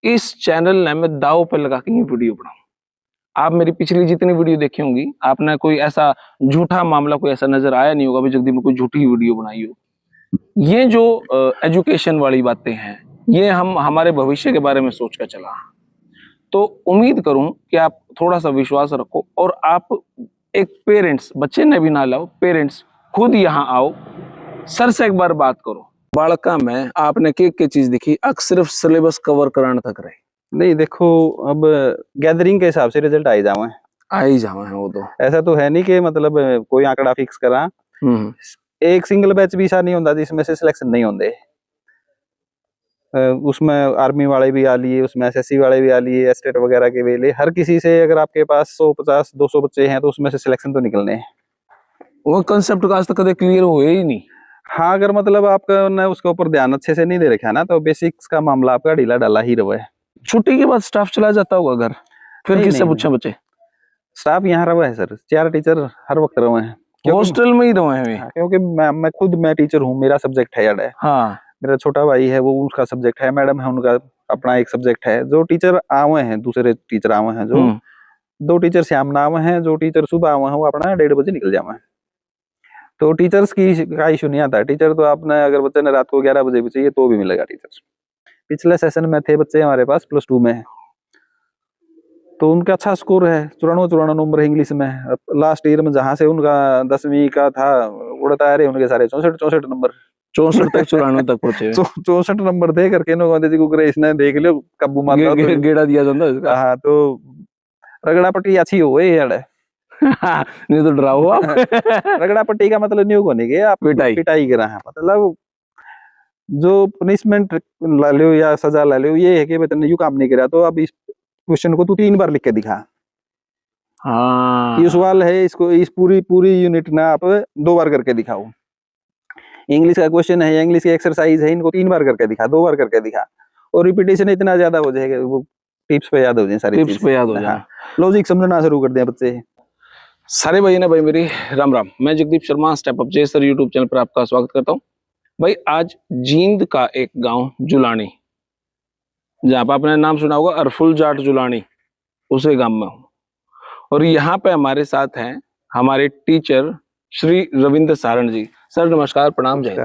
इस चैनल ने मैं दाव पे लगा के ही वीडियो बनाऊं। आप मेरी पिछली जितनी वीडियो देखी होंगी, आपने कोई ऐसा झूठा मामला कोई ऐसा नजर आया नहीं होगा भी जगदीप ने कोई झूठी वीडियो बनाई हो। ये जो एजुकेशन वाली बातें हैं, ये हम हमारे भविष्य के बारे में सोच कर चला, तो उम्मीद करूं कि आप थोड़ा सा विश्वास रखो और आप एक पेरेंट्स, बच्चे ने भी ना लाओ, पेरेंट्स खुद यहाँ आओ, सर से एक बार बात करो। बालका में आपने के चीज दिखी, अक सिर्फ सिलेबस कवर कराने तक रहे। नहीं देखो, अब गैदरिंग के हिसाब से रिजल्ट आ ही जावे हैं। वो तो ऐसा तो है नहीं कि मतलब कोई आंकड़ा फिक्स करा। एक सिंगल बैच भी ऐसा नहीं होता जिसमें से सिलेक्शन नहीं होते। उसमें आर्मी वाले भी आ लिए, उसमें एसएससी वाले भी आ लिए, एस्टेट वगैरह के भी लिए। हर किसी से अगर आपके पास 150 200 बच्चे हैं तो उसमें से सिलेक्शन तो निकलने हैं। वो कंसेप्ट का आज तक कभी क्लियर हुए ही नहीं। हाँ, अगर मतलब आपका उसके ऊपर ध्यान अच्छे से नहीं दे रखा ना, तो बेसिक्स का मामला आपका ढीला ढाला ही रहा है। छुट्टी के बाद स्टाफ चला जाता होगा घर, फिर किससे पूछे बच्चे? स्टाफ यहाँ रहा है सर, 4 टीचर हर वक्त रहे हैं। हॉस्टल में ही रहे हैं? क्योंकि मैं खुद टीचर हूँ, मेरा सब्जेक्ट है यार। हाँ, मेरा छोटा भाई है, वो उसका सब्जेक्ट है, मैडम है उनका अपना एक सब्जेक्ट है। जो टीचर आवे हैं, दूसरे टीचर आवे हैं, जो 2 टीचर शाम में आवे हैं, जो टीचर सुबह आवे हैं वो अपना 1:30 बजे निकल जावे हैं। तो टीचर्स की का इशू नहीं आता। टीचर तो आपने अगर बच्चे ने रात को 11 बजे भी चाहिए तो भी मिलेगा टीचर। पिछले सेशन में थे बच्चे हमारे पास +2 में, तो उनका अच्छा स्कोर है, 94 नंबर इंग्लिश में। लास्ट ईयर में जहां से उनका 10वीं का था, उड़ता आ रहे उनके सारे 64 नंबर, 64 तक 94 तक पहुंचे। 64 नंबर दे करके इसने देख लियो कब्बू मारता गेड़ा दिया जाता है। हाँ, तो रगड़ा पट्टी अच्छी हो गई यार। नहीं तो डराओ आप। रगड़ा पट्टी का मतलब नहीं होने के आप पिटाई करा है, मतलब जो पनिशमेंट ला लो या सजा ला लो, ये है कि बच्चे ने यू काम नहीं करा तो अब इस क्वेश्चन को तू 3 बार लिख के दिखा। हाँ, ये सवाल है, इसको इस पूरी यूनिट ना आप 2 बार करके दिखाओ। इंग्लिश का क्वेश्चन है, इंग्लिश की एक्सरसाइज है, इनको 3 बार करके दिखा, 2 बार करके दिखा। और रिपीटेशन इतना ज्यादा हो जाएगा, वो टिप्स पे याद हो जाए, सारी टिप्स पे याद हो जाए, लॉजिक समझना शुरू कर दिया बच्चे। सारे भाई ने भाई मेरी राम राम। मैं जगदीप शर्मा, स्टेप अप जे सर यूट्यूब चैनल पर आपका स्वागत करता हूँ। भाई आज जींद का एक गांव जुलानी, जहाँ पर आपने नाम सुना होगा अरफुल जाट जुलानी, उसे गांव में हूँ। और यहाँ पे हमारे साथ हैं हमारे टीचर श्री रविंद्र सारण जी। सर नमस्कार, प्रणाम। जय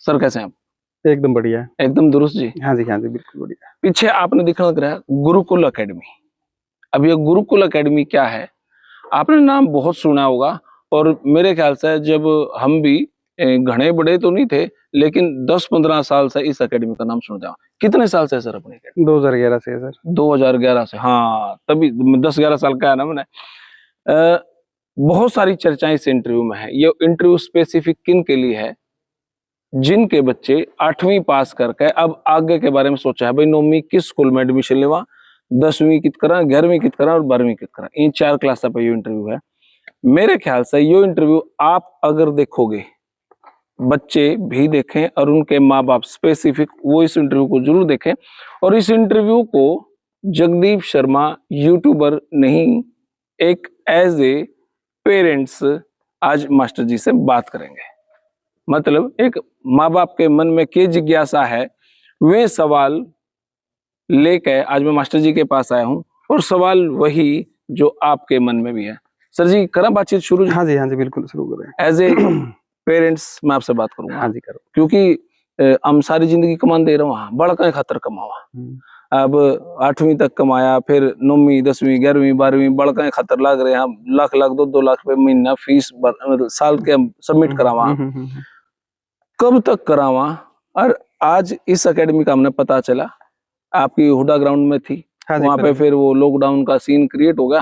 सर, कैसे हैं आप? एकदम बढ़िया, एकदम दुरुस्त जी। हाँ जी, हाँ जी, बिल्कुल बढ़िया। पीछे आपने दिखा लग रहा है गुरुकुल अकेडमी। अब ये गुरुकुल अकेडमी क्या है, आपने नाम बहुत सुना होगा। और मेरे ख्याल से जब हम भी घने बड़े तो नहीं थे, लेकिन 10-15 साल से इस अकेडमी का नाम सुनता हूँ। कितने साल से सर अपने? 2011 से सर। 2011 से, हाँ, तभी 10-11 साल का है ना मैंने। बहुत सारी चर्चाएं इस इंटरव्यू में है। ये इंटरव्यू स्पेसिफिक किन के लिए है? जिनके बच्चे 8वीं पास करके अब आगे के बारे में सोचा है, भाई 9वीं किस स्कूल में एडमिशन लेवा, 10वीं कित करा, 11वीं कित करा और 12वीं कित करा। इन 4 क्लास पर ये इंटरव्यू है। मेरे ख्याल से ये इंटरव्यू आप अगर देखोगे, बच्चे भी देखें और उनके माँ बाप स्पेसिफिक, वो इस इंटरव्यू को जरूर देखें। और इस इंटरव्यू को जगदीप शर्मा यूट्यूबर नहीं, एक एज ए पेरेंट्स आज मास्टर जी से बात करेंगे। मतलब एक माँ बाप के मन में क्या जिज्ञासा है, वे सवाल लेकर आज मैं मास्टर जी के पास आया हूँ। और सवाल वही जो आपके मन में भी है। सर जी, करा बातचीत शुरू? हाँ जी, हाँ जी, बिल्कुल शुरू करें। एज ए पेरेंट्स मैं आपसे बात करूंगा। हाँ जी, करो। क्योंकि हम सारी जिंदगी कमान दे रहे हो, बड़ा कहीं खातर कमावा। अब 8वीं तक कमाया, फिर 9वीं 10वीं 11वीं 12वीं बड़का खातर लाग रहे हैं, लाख 2 लाख रुपए महीना फीस साल के सबमिट करावा। कब तक करावा? और आज इस एकेडमी का हमने पता चला, आपकी हुडा ग्राउंड में थी। हाँ, वहां पे फिर वो लॉकडाउन का सीन क्रिएट हो गया।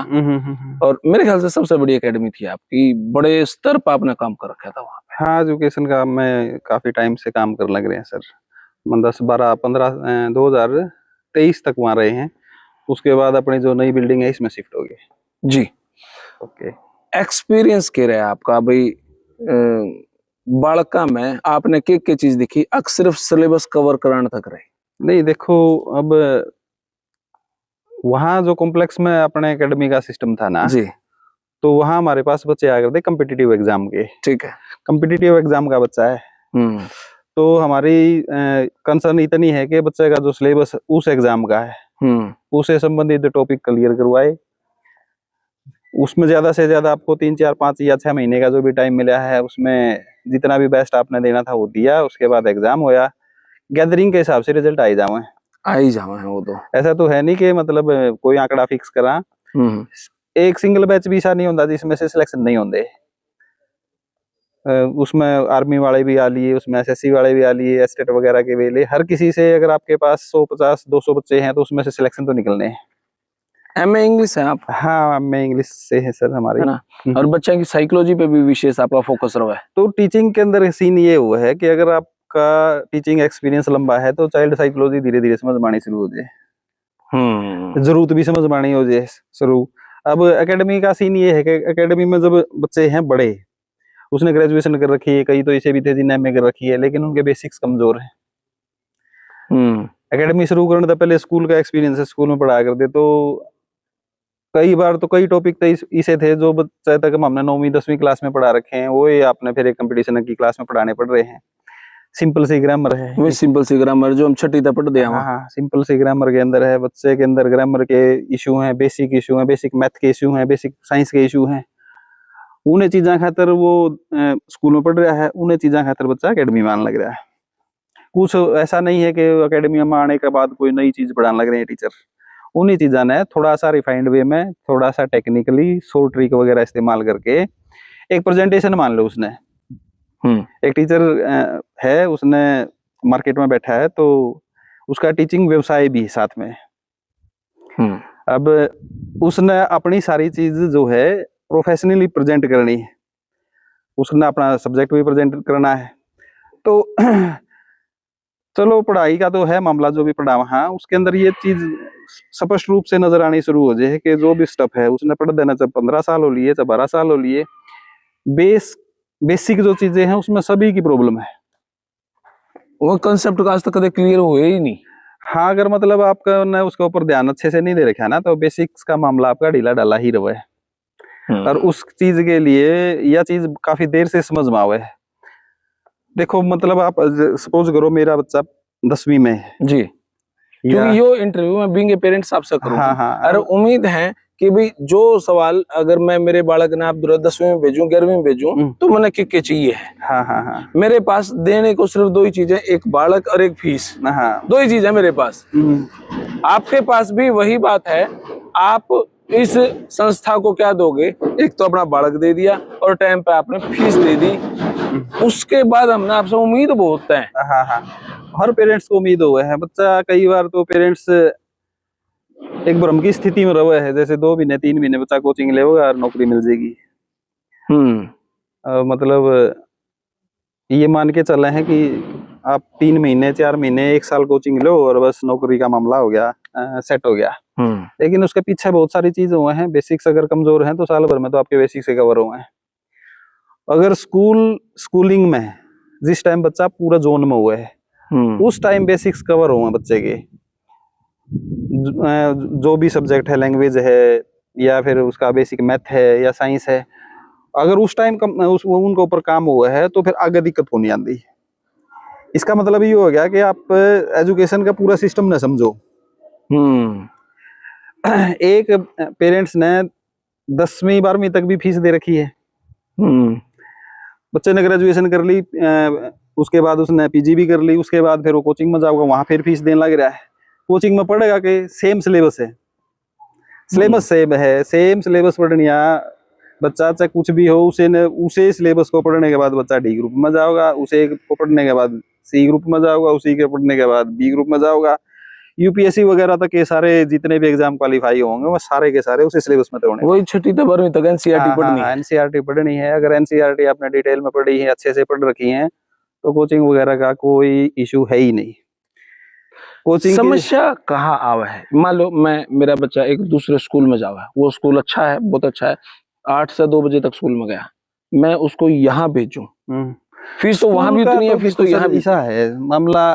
और मेरे ख्याल से सबसे बड़ी एकेडमी थी आपकी, बड़े स्तर पर आपने काम कर रखा था वहां पे। हाँ, एजुकेशन का मैं काफी टाइम से काम कर लग रहे हैं सर। 10 12 15 2023 तक वहां रहे हैं। उसके बाद अपनी जो नई बिल्डिंग है इसमें शिफ्ट हो गए जी। ओके। एक्सपीरियंस क्या रहा आपका भाई? बालका में आपने के चीज दिखी, अक सिर्फ सिलेबस कवर कराने तक रहे? नहीं देखो, अब वहाँ जो कॉम्प्लेक्स में अपने एकेडमी का सिस्टम था ना जी, तो वहाँ हमारे पास बच्चे आ गए थे कम्पिटिटिव एग्जाम के। ठीक है, कम्पिटिटिव एग्जाम का बच्चा है, तो हमारी कंसर्न इतनी है कि बच्चे का जो सिलेबस उस एग्जाम का है उससे संबंधित टॉपिक क्लियर करवाए। उसमें ज्यादा से ज्यादा आपको 3 4 5 या 6 महीने का जो भी टाइम मिला है उसमें जितना भी बेस्ट आपने देना था वो दिया, उसके बाद एग्जाम होया, गैदरिंग के हिसाब से रिजल्ट आ ही जावे है। वो तो ऐसा तो है नहीं कि मतलब कोई आंकड़ा फिक्स करा। एक सिंगल बैच भी ऐसा नहीं होता जिसमें से सिलेक्शन नहीं होते। उसमें आर्मी वाले भी आ लिए, उसमें एसएससी वाले भी आ लिए, एस्टेट वगैरह के भी लिए, हर किसी से अगर आपके पास 150 200 बच्चे हैं तो उसमें से सिलेक्शन तो निकलने हैं। एमए इंग्लिश है आप? हाँ, मैं इंग्लिश से है सर हमारी, है ना। और बच्चा की साइकोलॉजी पे भी विशेष आपका फोकस रहा है। तो टीचिंग के अंदर सीन ये हुआ है कि अगर आपका टीचिंग एक्सपीरियंस लंबा है तो चाइल्ड साइकोलॉजी धीरे धीरे समझ में आनी शुरू हो जाए, जरूरत भी समझ में आनी हो जाए शुरू। अब एकेडमी का सीन ये है कि एकेडमी में जब बच्चे हैं बड़े, उसने ग्रेजुएशन कर रखी है, कई तो ऐसे भी थे जिन्हें एमए कर रखी है, लेकिन उनके बेसिक्स कमजोर है। एकेडमी शुरू करने से पहले स्कूल का एक्सपीरियंस है, स्कूल में पढ़ा करते तो कई बार तो कई टॉपिक तो इसे थे जो बच्चे तक हमने 9वीं 10वीं क्लास में पढ़ा रखे हैं, वो ही आपने फिर एक कंपटीशन की क्लास में पढ़ाने पड़ रहे हैं। सिंपल सी ग्रामर है, वो सिंपल सी ग्रामर जो हम छठी तक पढ़ते हैं। हाँ, सिंपल सी ग्रामर के अंदर है, बच्चे के अंदर ग्रामर के इशू हैं, बेसिक इशू हैं, बेसिक मैथ के इशू हैं, बेसिक साइंस के इशू हैं। उन्हें चीजा खातर वो स्कूल में पढ़ रहा है, उन्हें चीजा खातर बच्चा अकेडमी में आने लग रहा है। कुछ ऐसा नहीं है कि अकेडमी में आने के बाद कोई नई चीज पढ़ाने लग रहे हैं टीचर। उन्हीं चीजा ने थोड़ा सा रिफाइंड वे में, थोड़ा सा टेक्निकली शॉर्ट ट्रिक वगैरह इस्तेमाल करके एक प्रेजेंटेशन मान लो उसने, एक टीचर है, उसने मार्केट में बैठा है तो उसका टीचिंग व्यवसाय भी साथ में। अब उसने अपनी सारी चीज जो है प्रोफेशनली प्रेजेंट करनी है, उसने अपना सब्जेक्ट भी प्रेजेंट करना है। तो चलो पढ़ाई का तो है मामला, जो भी पढ़ा वहाँ उसके अंदर ये चीज स्पष्ट रूप से नजर आनी शुरू हो जाए कि जो भी स्टफ है उसने पढ़ देना, चाहे 15 साल हो लिए, चाहे 12 साल हो लिए, बेसिक जो चीजें हैं उसमें सभी की प्रॉब्लम है। वो कंसेप्ट का आज तक कभी क्लियर हुए ही नहीं। हाँ, अगर मतलब आपका ने उसके ऊपर ध्यान अच्छे से नहीं दे रखा ना तो बेसिक्स का मामला आपका ढीला ढाला ही रहा है। और उस चीज के लिए यह चीज काफी देर से समझ में आवे है। देखो मतलब आप सपोज करो मेरा बच्चा 10वीं में है जी, क्योंकि यो इंटरव्यू में बीइंग ए पेरेंट्स आपसे करूंगा। हाँ, और उम्मीद है कि भाई जो सवाल अगर मैं मेरे बालक ने आप 10वीं में भेजूं 11वीं में भेजूं तो मैंने क्या चाहिए है। हाँ, मेरे पास देने को सिर्फ 2 ही चीजें, एक बालक और एक फीस। 2 ही चीज है मेरे पास। आपके पास भी वही बात है। आप इस संस्था को क्या दोगे? एक तो अपना बालक दे दिया और टाइम पे आपने फीस दे दी। उसके बाद हमने आपसे उम्मीद बहुत है। हाँ, हर पेरेंट्स को उम्मीद हुआ है। बच्चा कई बार तो पेरेंट्स एक भ्रम की स्थिति में रहा है, जैसे 2 महीने 3 महीने बच्चा कोचिंग लेगा और नौकरी मिल जाएगी। मतलब ये मान के चले हैं कि आप 3 महीने 4 महीने 1 साल कोचिंग लो और बस नौकरी का मामला हो गया, सेट हो गया। लेकिन उसके पीछे बहुत सारी चीजें हुए हैं। बेसिक्स अगर कमजोर हैं तो साल भर में तो आपके बेसिक्स से कवर हुए हैं। अगर स्कूलिंग में जिस टाइम बच्चा पूरा जोन में हुआ है उस टाइम बेसिक्स कवर हुए बच्चे के, जो भी सब्जेक्ट है, लैंग्वेज है या फिर उसका बेसिक मैथ है या साइंस है, अगर उस टाइम उनके ऊपर काम हुआ है तो फिर आगे दिक्कत होनी आती। इसका मतलब ये हो गया कि आप एजुकेशन का पूरा सिस्टम न समझो। एक पेरेंट्स ने 10वीं 12वीं तक भी फीस दे रखी है, बच्चे ने ग्रेजुएशन कर ली, उसके बाद उसने पीजी भी कर ली, उसके बाद फिर वो कोचिंग में जाओगे, वहां फिर फीस देने लग रहा है। कोचिंग में पढ़ेगा कि सेम सिलेबस है, सिलेबस सेम है, सेम सिलेबस पढ़निया बच्चा चाहे कुछ भी हो, उसे सिलेबस को पढ़ने के बाद बच्चा डी ग्रुप में जाओगा, उसे को पढ़ने के बाद सी ग्रुप में जाओगा, उसी के पढ़ने के बाद बी ग्रुप में जाओगा। यूपीएससी वगैरह तक के सारे जितने भी एग्जाम क्वालिफाई होंगे वो सारे के सारे उसी सिलेबस में तो होंगे। वही छठी तक 12वीं तक एनसीईआरटी पढ़नी है। एनसीईआरटी पढ़नी है। अगर एनसीईआरटी आपने डिटेल में पढ़ी है, अच्छे से पढ़ रखी है, तो कोचिंग वगैरह का कोई इशू है ही नहीं। कोचिंग समस्या कहाँ आवा है? मान लो मेरा बच्चा एक दूसरे स्कूल में जावा है, वो स्कूल अच्छा है, बहुत अच्छा है, 8 से 2 बजे तक स्कूल में गया, मैं उसको यहाँ भेजूं, फीस तो वहां भी उतनी है, फीस तो यहाँ भी ऐसा है मामला।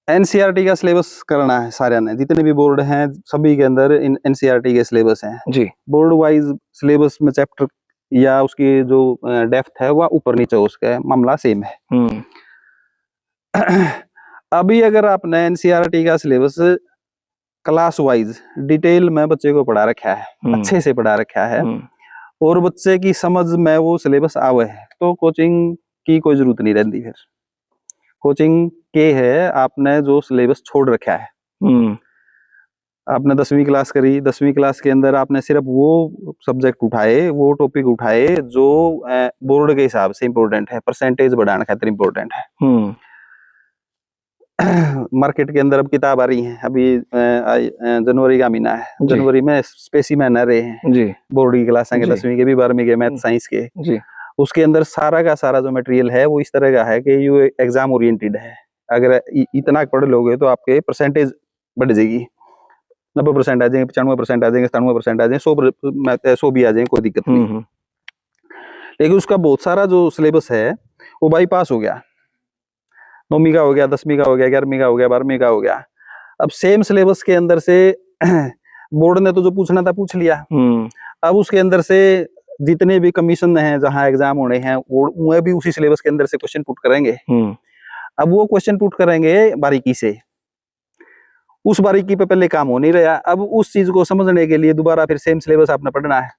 एनसीईआरटी का सिलेबस करना है सारे ने, जितने भी बोर्ड हैं सभी के अंदर एनसीईआरटी के सिलेबस हैं जी। बोर्ड वाइज सिलेबस में चैप्टर या उसकी जो डेप्थ है वह ऊपर नीचे उसका मामला सेम है। अभी अगर आपने एनसीईआरटी का सिलेबस क्लास वाइज डिटेल में बच्चे को पढ़ा रखा है, अच्छे से पढ़ा रखा है, और बच्चे की समझ में वो सिलेबस आवे है, तो कोचिंग की कोई जरूरत नहीं रहती। फिर कोचिंग के है आपने जो सिलेबस छोड़ रखा है, आपने 10वीं क्लास करी, 10वीं क्लास के अंदर आपने सिर्फ वो सब्जेक्ट उठाए, वो टॉपिक उठाए जो बोर्ड के हिसाब से इम्पोर्टेंट है, परसेंटेज बढ़ाने खातिर इम्पोर्टेंट है। मार्केट के अंदर अब किताब आ रही है, अभी जनवरी का महीना है, जनवरी में स्पेसिमेन आ रहे हैं जी, बोर्ड की क्लास के, 10वीं के भी, 12वीं के, मैथ साइंस के जी। उसके अंदर सारा का सारा जो मटेरियल है वो इस तरह का है कि ये एग्जाम ओरिएंटेड है। अगर इतना पढ़ लोगे तो आपके परसेंटेज बढ़ जाएगी, 90% आ जाएंगे, 95% आ जाएंगे, 97% आ जाएंगे, 100 भी आ जाएंगे, कोई दिक्कत नहीं। लेकिन उसका बहुत सारा जो सिलेबस है वो बाईपास हो गया, 9वीं का हो गया, 10वीं का हो गया, 11वीं का हो गया, 12वीं का हो गया। अब सेम सिलेबस के अंदर से बोर्ड ने तो जो पूछना था पूछ लिया, अब उसके अंदर से जितने भी कमीशन हैं जहां एग्जाम होने हैं वो भी उसी सिलेबस के अंदर से क्वेश्चन पुट करेंगे। अब वो क्वेश्चन पुट करेंगे बारीकी से, उस बारीकी पे पहले काम हो नहीं रहा, अब उस चीज को समझने के लिए दोबारा फिर सेम सिलेबस आपने पढ़ना है।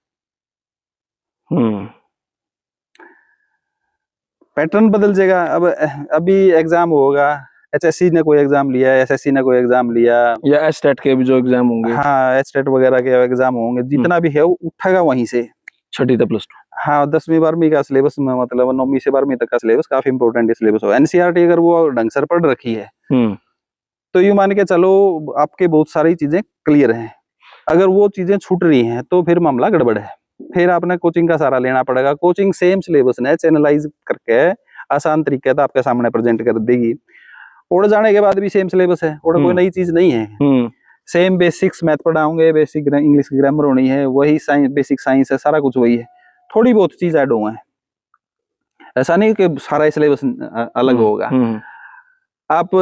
पैटर्न बदल जाएगा। अब अभी एग्जाम होगा, एचएससी ने कोई एग्जाम लिया, एसएससी ने कोई एग्जाम लिया, या एस्टेट के भी जो एग्जाम होंगे, हाँ एस्टेट वगैरह के एग्जाम होंगे, जितना भी है वो उठेगा वहीं से, 6ठी से +2। हाँ 10वीं 12वीं का सिलेबस में, मतलब 9वीं से 12वीं तक का सिलेबस काफी इंपॉर्टेंट सिलेबस हो। एनसीईआरटी अगर वो ढंग से पढ़ रखी है तो यूं मान के चलो आपके बहुत सारी चीजें क्लियर हैं। अगर वो चीजें छूट रही हैं तो फिर मामला गड़बड़ है, फिर आपने कोचिंग का सहारा लेना पड़ेगा। कोचिंग सेम सिलेबस ने चैनलाइज करके आसान तरीके से आपके सामने प्रेजेंट कर देगी। उड़ जाने के बाद भी सेम सिलेबस है, और कोई नई चीज नहीं है। सेम बेसिक्स मैथ पढ़ाओगे, बेसिक इंग्लिश की ग्रामर होनी है, वही साइंस, बेसिक साइंस है, सारा कुछ वही है, थोड़ी बहुत चीज ऐड हुआ है, ऐसा नहीं कि सारा सिलेबस अलग होगा। आप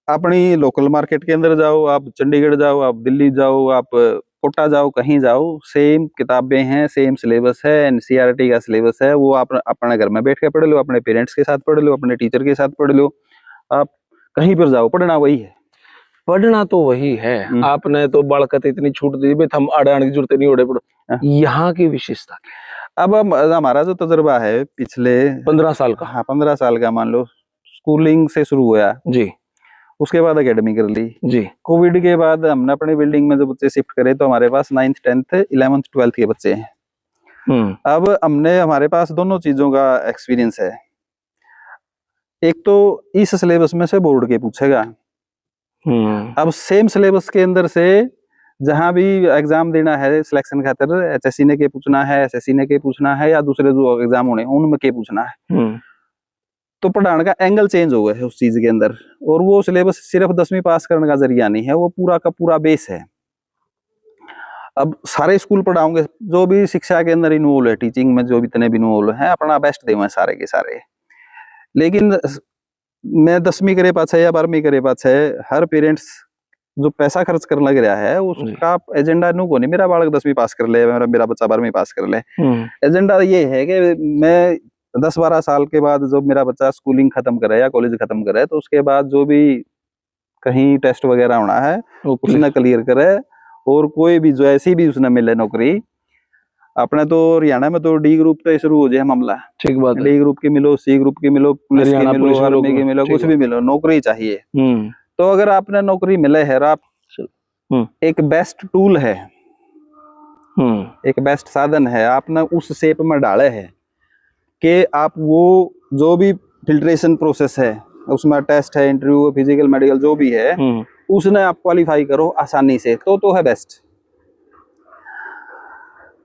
अपनी लोकल मार्केट के अंदर जाओ, आप चंडीगढ़ जाओ, आप दिल्ली जाओ, आप कोटा जाओ, कहीं जाओ, सेम किताबें हैं, सेम सिलेबस है, एनसीईआरटी का सिलेबस है, वो आप अपने घर में बैठ के पढ़ लो, अपने पेरेंट्स के साथ पढ़ लो, अपने टीचर के साथ पढ़ लो, आप कहीं पर जाओ, पढ़ना वही है। पढ़ना तो वही है। आपने तो बालकत इतनी छूट दी भाई, हम आड़े आने की जरूरत नहीं, उड़े पड़ो। यहाँ की विशेषता अब हमारा जो तजुर्बा है पिछले 15 साल का, हाँ 15 साल का, मान लो स्कूलिंग से शुरू हुआ जी, उसके बाद एकेडमी कर ली जी, कोविड के बाद हमने अपनी बिल्डिंग में जो बच्चे शिफ्ट करे तो हमारे पास 9th 10th 11th 12th के बच्चे हैं। अब हमने, हमारे पास दोनों चीजों का एक्सपीरियंस है। एक तो इस सिलेबस में से बोर्ड के पूछेगा, अब सेम सिलेबस के अंदर से जहां भी एग्जाम देना है सिलेक्शन खातिर, एचएससी ने के पूछना है, एसएससी ने के पूछना है, या दूसरे जो एग्जाम होने उनमें के पूछना है, तो पढ़ाने का एंगल चेंज हो गया है उस चीज के अंदर। और वो सिलेबस सिर्फ 10वीं पास करने का जरिया नहीं है, वो पूरा का पूरा बेस है। अब सारे स्कूल पढ़ाओगे, जो भी शिक्षा के अंदर इन्वॉल्व है, टीचिंग में जो भी इतने भी इन्वॉल्व है, अपना बेस्ट देवे सारे के सारे। लेकिन मैं 10वीं करे पाछे या 12वीं करे पाछे हर पेरेंट्स जो पैसा खर्च करने लग रहा है उसका एजेंडा नु को नहीं मेरा बालक 10वीं पास कर ले, मेरा बच्चा 12वीं पास कर ले। एजेंडा ये है कि मैं 10-12 साल के बाद जब मेरा बच्चा स्कूलिंग खत्म करे या कॉलेज खत्म करे तो उसके बाद जो भी कहीं टेस्ट वगैरह होना है उसने क्लियर करे, और कोई भी जो ऐसी भी उसने मिले नौकरी, अपने तो हरियाणा में तो डी ग्रुप पे शुरू हो जाए मामला, ठीक बात है, डी ग्रुप की मिलो, सी ग्रुप की मिलो, पुलिस की मिलो, आर्मी की मिलो, कुछ भी मिलो, नौकरी चाहिए। तो अगर आपने नौकरी मिले है, आप एक बेस्ट टूल है, एक बेस्ट साधन है, आपने उस शेप में डाले है कि आप वो जो भी फिल्ट्रेशन प्रोसेस है उसमें टेस्ट है, इंटरव्यू, फिजिकल, मेडिकल जो भी है, उसने आप क्वालिफाई करो आसानी से, तो है बेस्ट।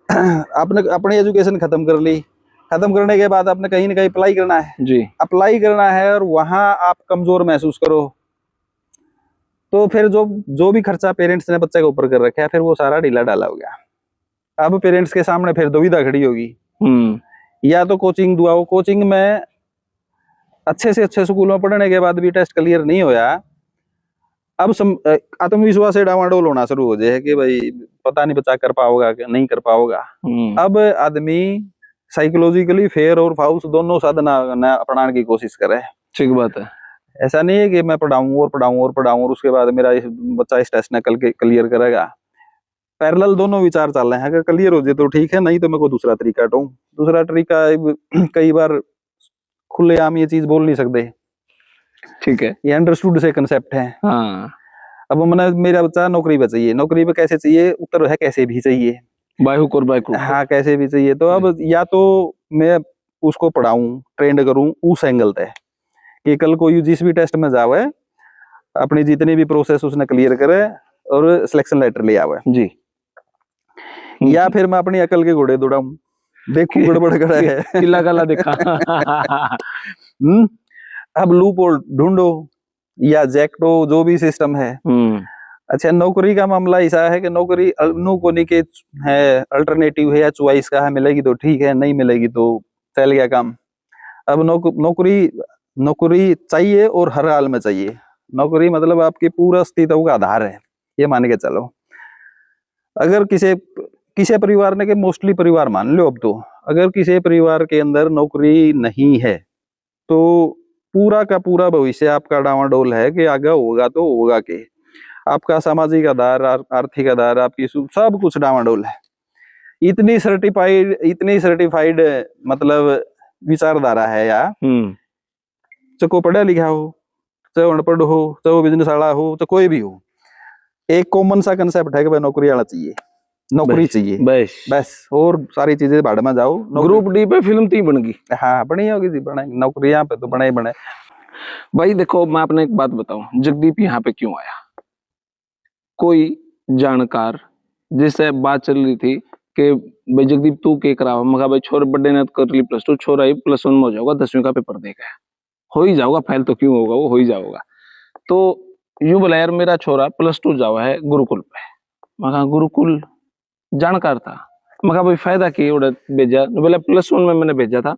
आपने अपनी एजुकेशन खत्म कर ली, खत्म करने के बाद आपने कहीं ना कहीं अप्लाई करना है जी, अप्लाई करना है, और वहां आप कमजोर महसूस करो तो फिर जो भी खर्चा पेरेंट्स ने बच्चे के ऊपर कर रखा है, फिर वो सारा ढीला डाला हो गया। अब पेरेंट्स के सामने फिर दुविधा खड़ी होगी, या तो कोचिंग दुआओ, कोचिंग में अच्छे से अच्छे स्कूलों में पढ़ने के बाद भी टेस्ट क्लियर नहीं होया, अब आत्मविश्वास से डावाडोल होना शुरू हो जाए कि भाई पता नहीं बच्चा कर पाओगा कि नहीं कर पाओगा। अब आदमी साइकोलॉजिकली फेयर और फाउल्स दोनों साधना अपनाने की कोशिश करे। ठीक बात है। ऐसा नहीं है कि मैं पढ़ाऊं और पढ़ाऊं और पढ़ाऊं और उसके बाद मेरा बच्चा इस टेस्ट ने कल के क्लियर करेगा। पैरेलल दोनों विचार चल रहे हैं, अगर क्लियर हो जाए तो ठीक है, नहीं तो मैं को दूसरा तरीका ढूंढ। दूसरा तरीका कई बार खुलेआम ये चीज बोल नहीं सकते, ठीक है। ये अंडरस्टूड से कंसेप्ट है। हाँ, अब मैंने मेरा बच्चा नौकरी पे चाहिए, नौकरी पे कैसे चाहिए, उत्तर है कैसे भी चाहिए। बाय हुक और बाय क्रुक। हाँ, कैसे भी चाहिए। तो अब या तो मैं उसको पढ़ाऊं, ट्रेंड करूं उस एंगल पे कि कल को जिस भी टेस्ट में जावे अपनी जितनी भी प्रोसेस उसने क्लियर करे और सिलेक्शन लेटर ले आवे जी। या फिर मैं अपनी अकल के घोड़े दौड़ाऊं, देखूं गड़बड़ गड़ा है किला काला देखा। अब लूप होल ढूंढो या जैक्टो जो भी सिस्टम है। अच्छा, नौकरी का मामला ऐसा है कि नौकरी नु कोनी के है, अल्टरनेटिव है या चॉइस का है, मिलेगी तो ठीक है, नहीं मिलेगी तो चल गया काम। अब नौकरी चाहिए और हर हाल में चाहिए। नौकरी मतलब आपकी पूरा अस्तित्व का आधार है, ये मान के चलो। अगर किसी परिवार ने के मोस्टली परिवार मान लो, अब तो अगर किसी परिवार के अंदर नौकरी नहीं है तो पूरा का पूरा भविष्य आपका डावाडोल है कि आगे होगा तो होगा के, आपका सामाजिक आधार, आर्थिक आधार, आपकी सब कुछ डावाडोल है। इतनी सर्टिफाइड मतलब विचारधारा है या चाहे को पढ़ा लिखा हो, चाहे अनपढ़ हो, चाहे वो बिजनेस वाला हो, चाहे कोई भी हो, एक कॉमन सा कंसेप्ट है कि भाई नौकरी वाला चाहिए, नौकरी चाहिए बस, और सारी चीजें भाड़ में जाओ। ग्रुप डी पे फिल्म ती बन गई। हाँ, बनी होगी जी, बने नौकरी यहाँ पे तो बने ही बने। भाई देखो, मैं आपने एक बात बताऊं, जगदीप यहाँ पे क्यों आया? कोई जानकार जिससे बात चल रही थी कि भाई जगदीप तू के करा, मगा भाई छोरे बड़े ने कर ली +2, छोरा ही +1 में हो जाओगा, 10वीं का पेपर देगा, हो ही जाओगा, फेल तो क्यों होगा, वो हो ही जाओगा। तो यूं बोला यार मेरा छोरा +2 जावा है गुरुकुल पे। मगा गुरुकुल जानकार था, मगा भाई फायदा की उड़ा भेजा, बोला +1 में मैंने भेजा था,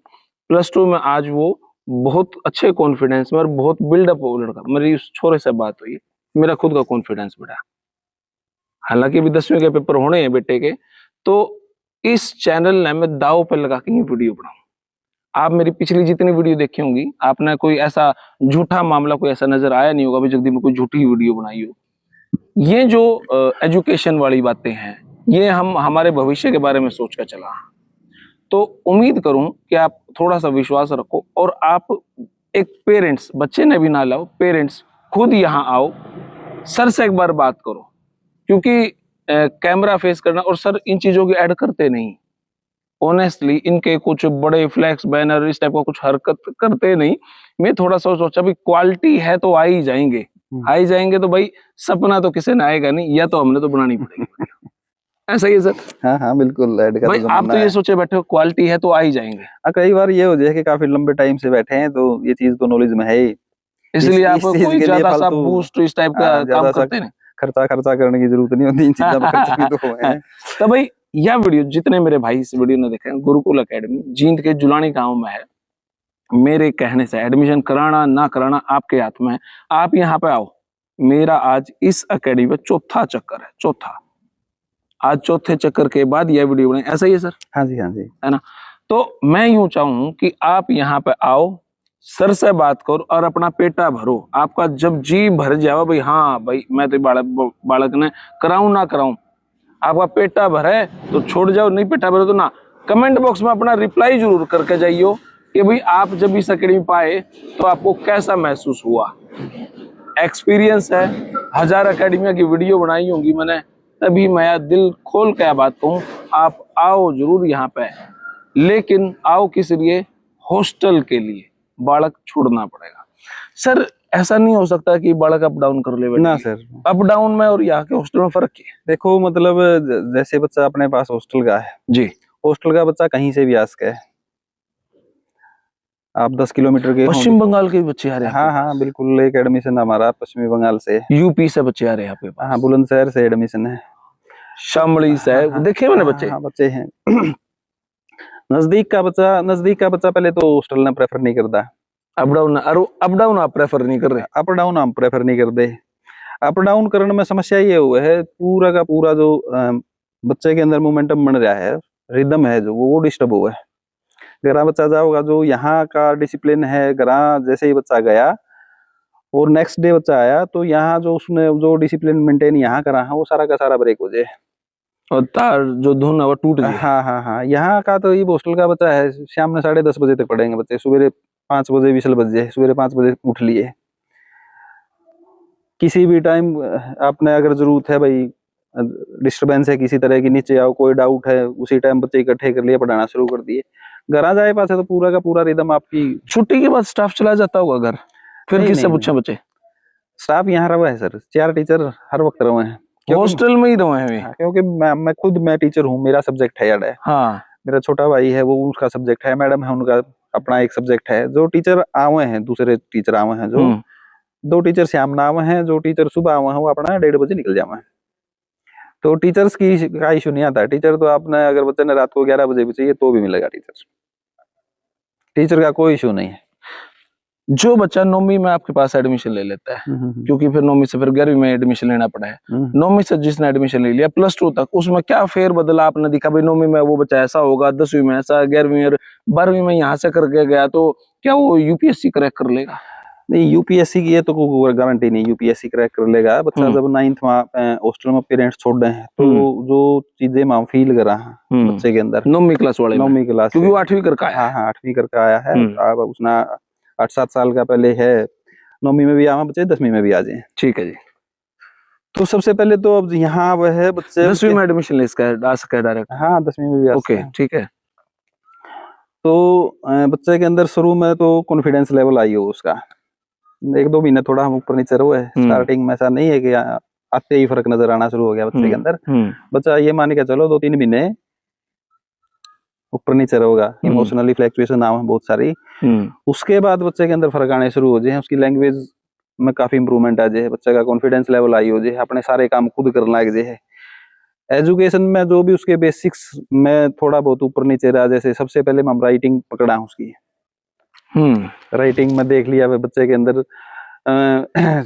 +2 में आज वो बहुत अच्छे कॉन्फिडेंस में और बहुत बिल्डअप हो लड़का। मेरी उस छोरे से बात हुई, मेरा खुद का कॉन्फिडेंस बढ़ा। हालांकि भी 10वीं के पेपर होने हैं बेटे के, तो इस चैनल ने मैं दाव पे लगा के ये वीडियो बनाऊं। आप मेरी पिछली जितनी वीडियो देखी होंगी, आपने कोई ऐसा झूठा मामला कोई ऐसा नजर आया नहीं होगा भी जगदीप ने कोई झूठी वीडियो बनाई हो। ये जो एजुकेशन वाली बातें हैं, ये हम हमारे भविष्य के बारे में सोच कर चला। तो उम्मीद करूं कि आप थोड़ा सा विश्वास रखो और आप एक पेरेंट्स, बच्चे ने भी ना लाओ, पेरेंट्स खुद यहाँ आओ, सर से एक बार बात करो, क्योंकि कैमरा फेस करना और सर इन चीजों की ऐड करते नहीं। ऑनेस्टली इनके कुछ बड़े फ्लैक्स बैनर इस टाइप का कुछ हरकत करते नहीं। मैं थोड़ा सा सोचा भी क्वालिटी है तो आ ही जाएंगे तो भाई सपना तो किसी ने आएगा नहीं, या तो हमने तो बनानी पड़ेगी। ऐसा ही है सर। हाँ हाँ बिल्कुल, ऐड का भाई तो आप तो ये सोचे बैठे हो क्वालिटी है तो आ ही जाएंगे। कई बार ये हो जाए कि काफी लंबे टाइम से बैठे हैं तो ये चीज तो नॉलेज में है ही, इसलिए आप कोई ज्यादा सा बूस्ट इस टाइप का काम करते नहीं, खर्चा करने की जरूरत नहीं होती इन चीजों में, खर्च भी तो है। तो भाई यह वीडियो जितने मेरे भाई इस वीडियो ने देखे, गुरुकुल एकेडमी जींद के जुलानी गांव में है। मेरे कहने से एडमिशन कराना ना कराना आपके हाथ में है। आप यहाँ पे आओ, मेरा आज इस एकेडमी पे चौथा चक्कर है, चौथा। आज चौथे चक्कर के बाद यह वीडियो बने, ऐसा ही है सर? हाँ जी, हाँ जी, है ना। तो मैं यूं चाहूं कि आप यहाँ पे आओ, सर से बात करो और अपना पेटा भरो। आपका जब जी भर जाओ भाई, हाँ भाई मैं तो बालक ने कराऊं ना कराऊं, आपका पेटा भरे तो छोड़ जाओ, नहीं पेटा भरे तो ना। कमेंट बॉक्स में अपना रिप्लाई जरूर करके जाइयो कि भाई आप जब इस एकेडमी पाए तो आपको कैसा महसूस हुआ। एक्सपीरियंस है, 1000 एकेडमिया की वीडियो बनाई होंगी मैंने, तभी मैं दिल खोल के बात कहूँ, आप आओ जरूर यहाँ पे, लेकिन आओ किस लिए? हॉस्टल के लिए। बालक छोड़ना पड़ेगा सर, ऐसा नहीं हो सकता कि बालक अप डाउन कर ले ना सर। अप डाउन में और यहाँ के हॉस्टल में फर्क क्या है? देखो मतलब जैसे बच्चा अपने पास हॉस्टल का है जी, हॉस्टल का बच्चा कहीं से भी आ सके, आप 10 किलोमीटर के पश्चिम बंगाल के बच्चे आ रहे हैं। हाँ हाँ बिल्कुल, एक एडमिशन हमारा पश्चिमी बंगाल से, यूपी से बच्चे आ रहे हैं यहाँ पे। हाँ, बुलंदशहर से एडमिशन है, शामली से। हाँ, देखे मैंने बच्चे। हाँ, बच्चे हैं। नजदीक का बच्चा पहले तो हॉस्टल ने प्रेफर नहीं करता, अप डाउन आप प्रेफर नहीं कर रहे? अप डाउन हम प्रेफर नहीं करते। अप डाउन करने में समस्या ये हुआ है, पूरा का पूरा जो बच्चे के अंदर मोमेंटम बन रहा है, रिदम है जो वो डिस्टर्ब हुआ है। घर बच्चा जाओगा, जो यहाँ का डिसिप्लिन है घर जैसे ही बच्चा गया और नेक्स्ट डे बच्चा आया तो यहाँ जो उसने जो डिसिप्लिन मेंटेन यहाँ करा है वो सारा का सारा ब्रेक हो जाए और तार जो धुन है वो टूट जाए। हाँ हाँ हाँ, यहाँ का तो ये हॉस्टल का बच्चा है, शाम में 10:30 बजे तक पढ़ेंगे बच्चे, सवेरे 5 बजे विसल बज जाए, सवेरे 5 बजे उठ लिए, किसी भी टाइम आपने अगर जरूरत है भाई, डिस्टरबेंस है किसी तरह की, नीचे आओ, कोई डाउट है, उसी टाइम बच्चे इकट्ठे कर लिए, पढ़ाना शुरू कर दिए। घर आ जाए पास है तो पूरा का पूरा रिदम आपकी। छुट्टी के बाद स्टाफ चला जाता होगा घर, फिर नहीं, किससे नहीं, पूछे बच्चे? स्टाफ यहाँ रहा है सर, 4 टीचर हर वक्त रहे हैं, हॉस्टल में ही रहे हैं वे? हाँ, क्योंकि मैं खुद मैं टीचर हूँ, मेरा सब्जेक्ट है यार है। हाँ। मेरा छोटा भाई है, वो उसका सब्जेक्ट है, मैडम है उनका अपना एक सब्जेक्ट है। जो टीचर आवे हैं, दूसरे टीचर आवे हैं, जो 2 टीचर शाम में आवे हैं, जो टीचर सुबह आवे हैं वो अपना 1:30 बजे निकल जावे हैं। तो टीचर्स की का इशू नहीं आता, टीचर तो आपने अगर बच्चे ने रात को 11 बजे भी चाहिए तो भी मिलेगा टीचर का कोई इशू नहीं है। जो बच्चा 9वीं में आपके पास एडमिशन ले लेता है, क्योंकि फिर 9वीं से फिर 11वीं में एडमिशन लेना पड़ा है, 9वीं से जिसने एडमिशन ले लिया +2 तक, उसमें क्या फेर बदला आपने दिखा भाई 9वीं में वो बच्चा ऐसा होगा, 10वीं में ऐसा, 11वीं और 12वीं में यहाँ से करके गया तो क्या वो यूपीएससी क्रैक कर लेगा? नहीं, यूपीएससी की ये तो कोई गारंटी नहीं यूपीएससी क्रैक कर लेगा बच्चा। जब 9th में हॉस्टल में पेरेंट्स छोड़ रहे हैं तो जो चीजें मैं फील कर रहा हूँ बच्चे के अंदर 9वीं क्लास वाले 9वीं क्लास, क्योंकि वो 8वीं करके आया। हाँ हाँ 8वीं करके आया है, अब उसने 8-7 साल का पहले है, 9वीं में भी आवा बच्चे, 10वीं में भी आ जाए। ठीक है जी। तो सबसे पहले तो अब यहाँ वह है बच्चे 10वीं में एडमिशन ले आ सकता है डायरेक्ट? हाँ 10वीं में भी आ सकता है। ओके ठीक है। तो बच्चे के अंदर शुरू में तो कॉन्फिडेंस लेवल आई हो उसका, 1-2 महीने थोड़ा हम ऊपर नीचे रहो है, स्टार्टिंग में ऐसा नहीं है कि आते ही फर्क नजर आना शुरू हो गया बच्चे के अंदर। बच्चा ये मान के चलो 2-3 महीने ऊपर नीचे रहोगा, इमोशनली फ्लक्चुएशन आवे बहुत सारी, उसके बाद बच्चे के अंदर फर्क आने शुरू हो जाए, उसकी लैंग्वेज में काफी इंप्रूवमेंट आ जाए, बच्चे का कॉन्फिडेंस लेवल आई हो जाए, अपने सारे काम खुद करने लग जाए। एजुकेशन में जो भी उसके बेसिक्स में थोड़ा बहुत ऊपर नीचे रहा, जैसे सबसे पहले हम राइटिंग पकड़ा उसकी, राइटिंग में देख लिया बच्चे के अंदर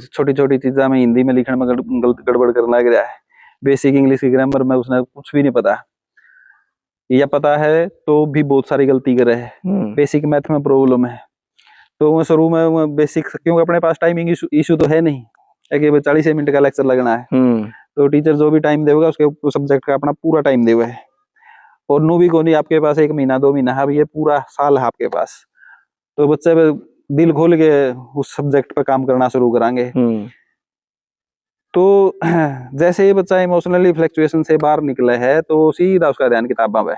छोटी छोटी चीजा में हिंदी में लिखने में गड़बड़ करने लग रहा है, बेसिक इंग्लिश की ग्रामर में उसने कुछ भी नहीं पता, या पता है तो भी बहुत सारी गलती कर रहे हैं, बेसिक मैथ में प्रॉब्लम है। तो वो शुरू में बेसिक, क्योंकि अपने पास टाइमिंग इशू तो है नहीं कि 40 मिनट का लेक्चर लगना है, तो टीचर जो भी टाइम देगा उसके सब्जेक्ट का अपना पूरा टाइम देगा है, और नो भी को नहीं आपके पास 1 महीना 2 महीना, अब ये पूरा साल है आपके पास, तो बच्चे दिल खोल के उस सब्जेक्ट पे काम करना शुरू कराएंगे। तो जैसे ही बच्चा इमोशनली फ्लक्चुएशन से बाहर निकले है तो सीधा उसका ध्यान किताबों पे,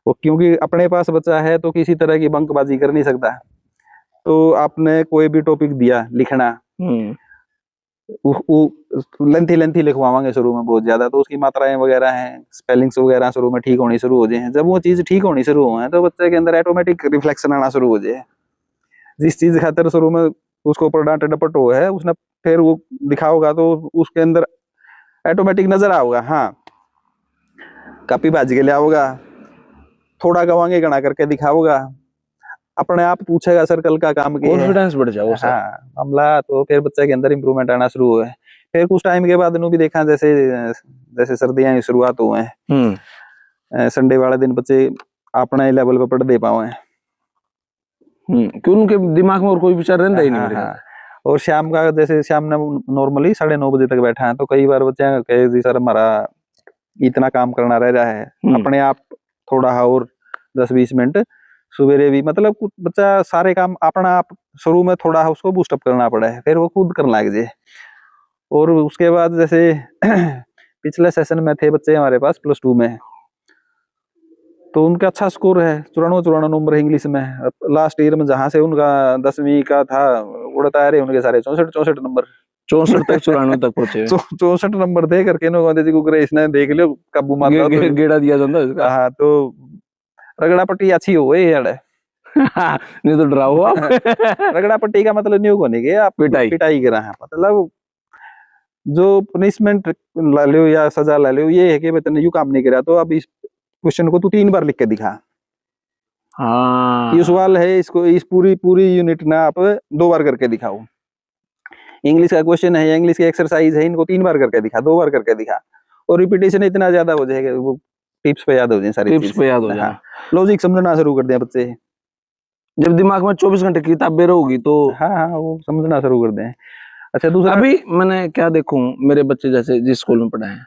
वो क्योंकि अपने पास बच्चा है तो किसी तरह की बंकबाजी कर नहीं सकता, तो आपने कोई भी टॉपिक दिया लिखना, लेंथी लिखवाएंगे शुरू में बहुत ज्यादा, तो उसकी मात्राएं वगैरह हैं, स्पेलिंग्स वगैरह शुरू में ठीक होनी शुरू हो जाए, जब वो चीज ठीक होनी शुरू हो तो बच्चे के अंदर ऑटोमेटिक रिफ्लेक्शन आना शुरू हो जाए, जिस चीज खातर शुरू में उसको ऊपर डांट डपट हो है, उसने फिर वो दिखाओगा तो उसके अंदर ऑटोमेटिक नजर आओगा, हाँ कापी बाज के ले आओगा, थोड़ा गवांगे गणा करके दिखाओगा, अपने आप पूछेगा सर कल का काम क्या है, कॉन्फिडेंस बढ़ जाओ सर। हाँ मामला, तो फिर बच्चे के अंदर इंप्रूवमेंट आना शुरू हुआ है। फिर कुछ टाइम के बाद भी देखा, जैसे जैसे सर्दियां शुरुआत हुए हैं, संडे वाले दिन बच्चे अपने लेवल पे पढ़ दे पाए हैं, क्यों उनके दिमाग में और कोई विचार रहता ही नहीं मेरे ख्याल। और शाम का, जैसे शाम ने नॉर्मली 9:30 बजे तक बैठा है, तो कई बार बच्चे कहे जी सर हमारा इतना काम करना रह रहा है, अपने आप थोड़ा और 10-20 मिनट सवेरे भी, मतलब कुछ बच्चा सारे काम अपना आप शुरू में थोड़ा उसको बूस्टअप करना पड़ा है, फिर वो खुद करने लग जाए। और उसके बाद जैसे पिछले सेशन में थे बच्चे हमारे पास +2 में, तो उनका अच्छा स्कोर है, 94 नंबर है इंग्लिश में, लास्ट ईयर में जहां से उनका 10वीं का था उड़ता रहे उनके सारे 64 नंबर, 64 तक 94 तक पहुंचे। 64 नंबर थे करके जी को इसने देख लियो काबू मारता तो गेड़ा दिया जाता है इसका। हाँ, तो रगड़ा पट्टी अच्छी हो गई यार नहीं तो डराओ आप। रगड़ा पट्टी का मतलब न्यू होने के आप पिटाई करा है, मतलब जो पनिशमेंट ला लो या सजा ला लो, ये है कि तूने यू काम नहीं करा तो अब इस क्वेश्चन को तू 3 बार लिख के दिखा। हाँ, ये सवाल है, इसको इस पूरी यूनिट ना आप 2 बार करके दिखाओ। इंग्लिश का क्वेश्चन है या इंग्लिश की एक्सरसाइज है, इनको 3 बार करके दिखा, 2 बार करके दिखा, और रिपीटेशन इतना ज्यादा हो जाएगा वो टिप्स पे याद हो जाए सारी टिप्स चीज। पे याद हो जाए। हाँ, लॉजिक समझना शुरू कर दिया बच्चे। जब दिमाग में 24 घंटे किताबें रहोगी तो हाँ हाँ, वो समझना शुरू कर दें। अच्छा, दूसरा अभी मैंने क्या देखूं, मेरे बच्चे जैसे जिस स्कूल में पढ़े हैं,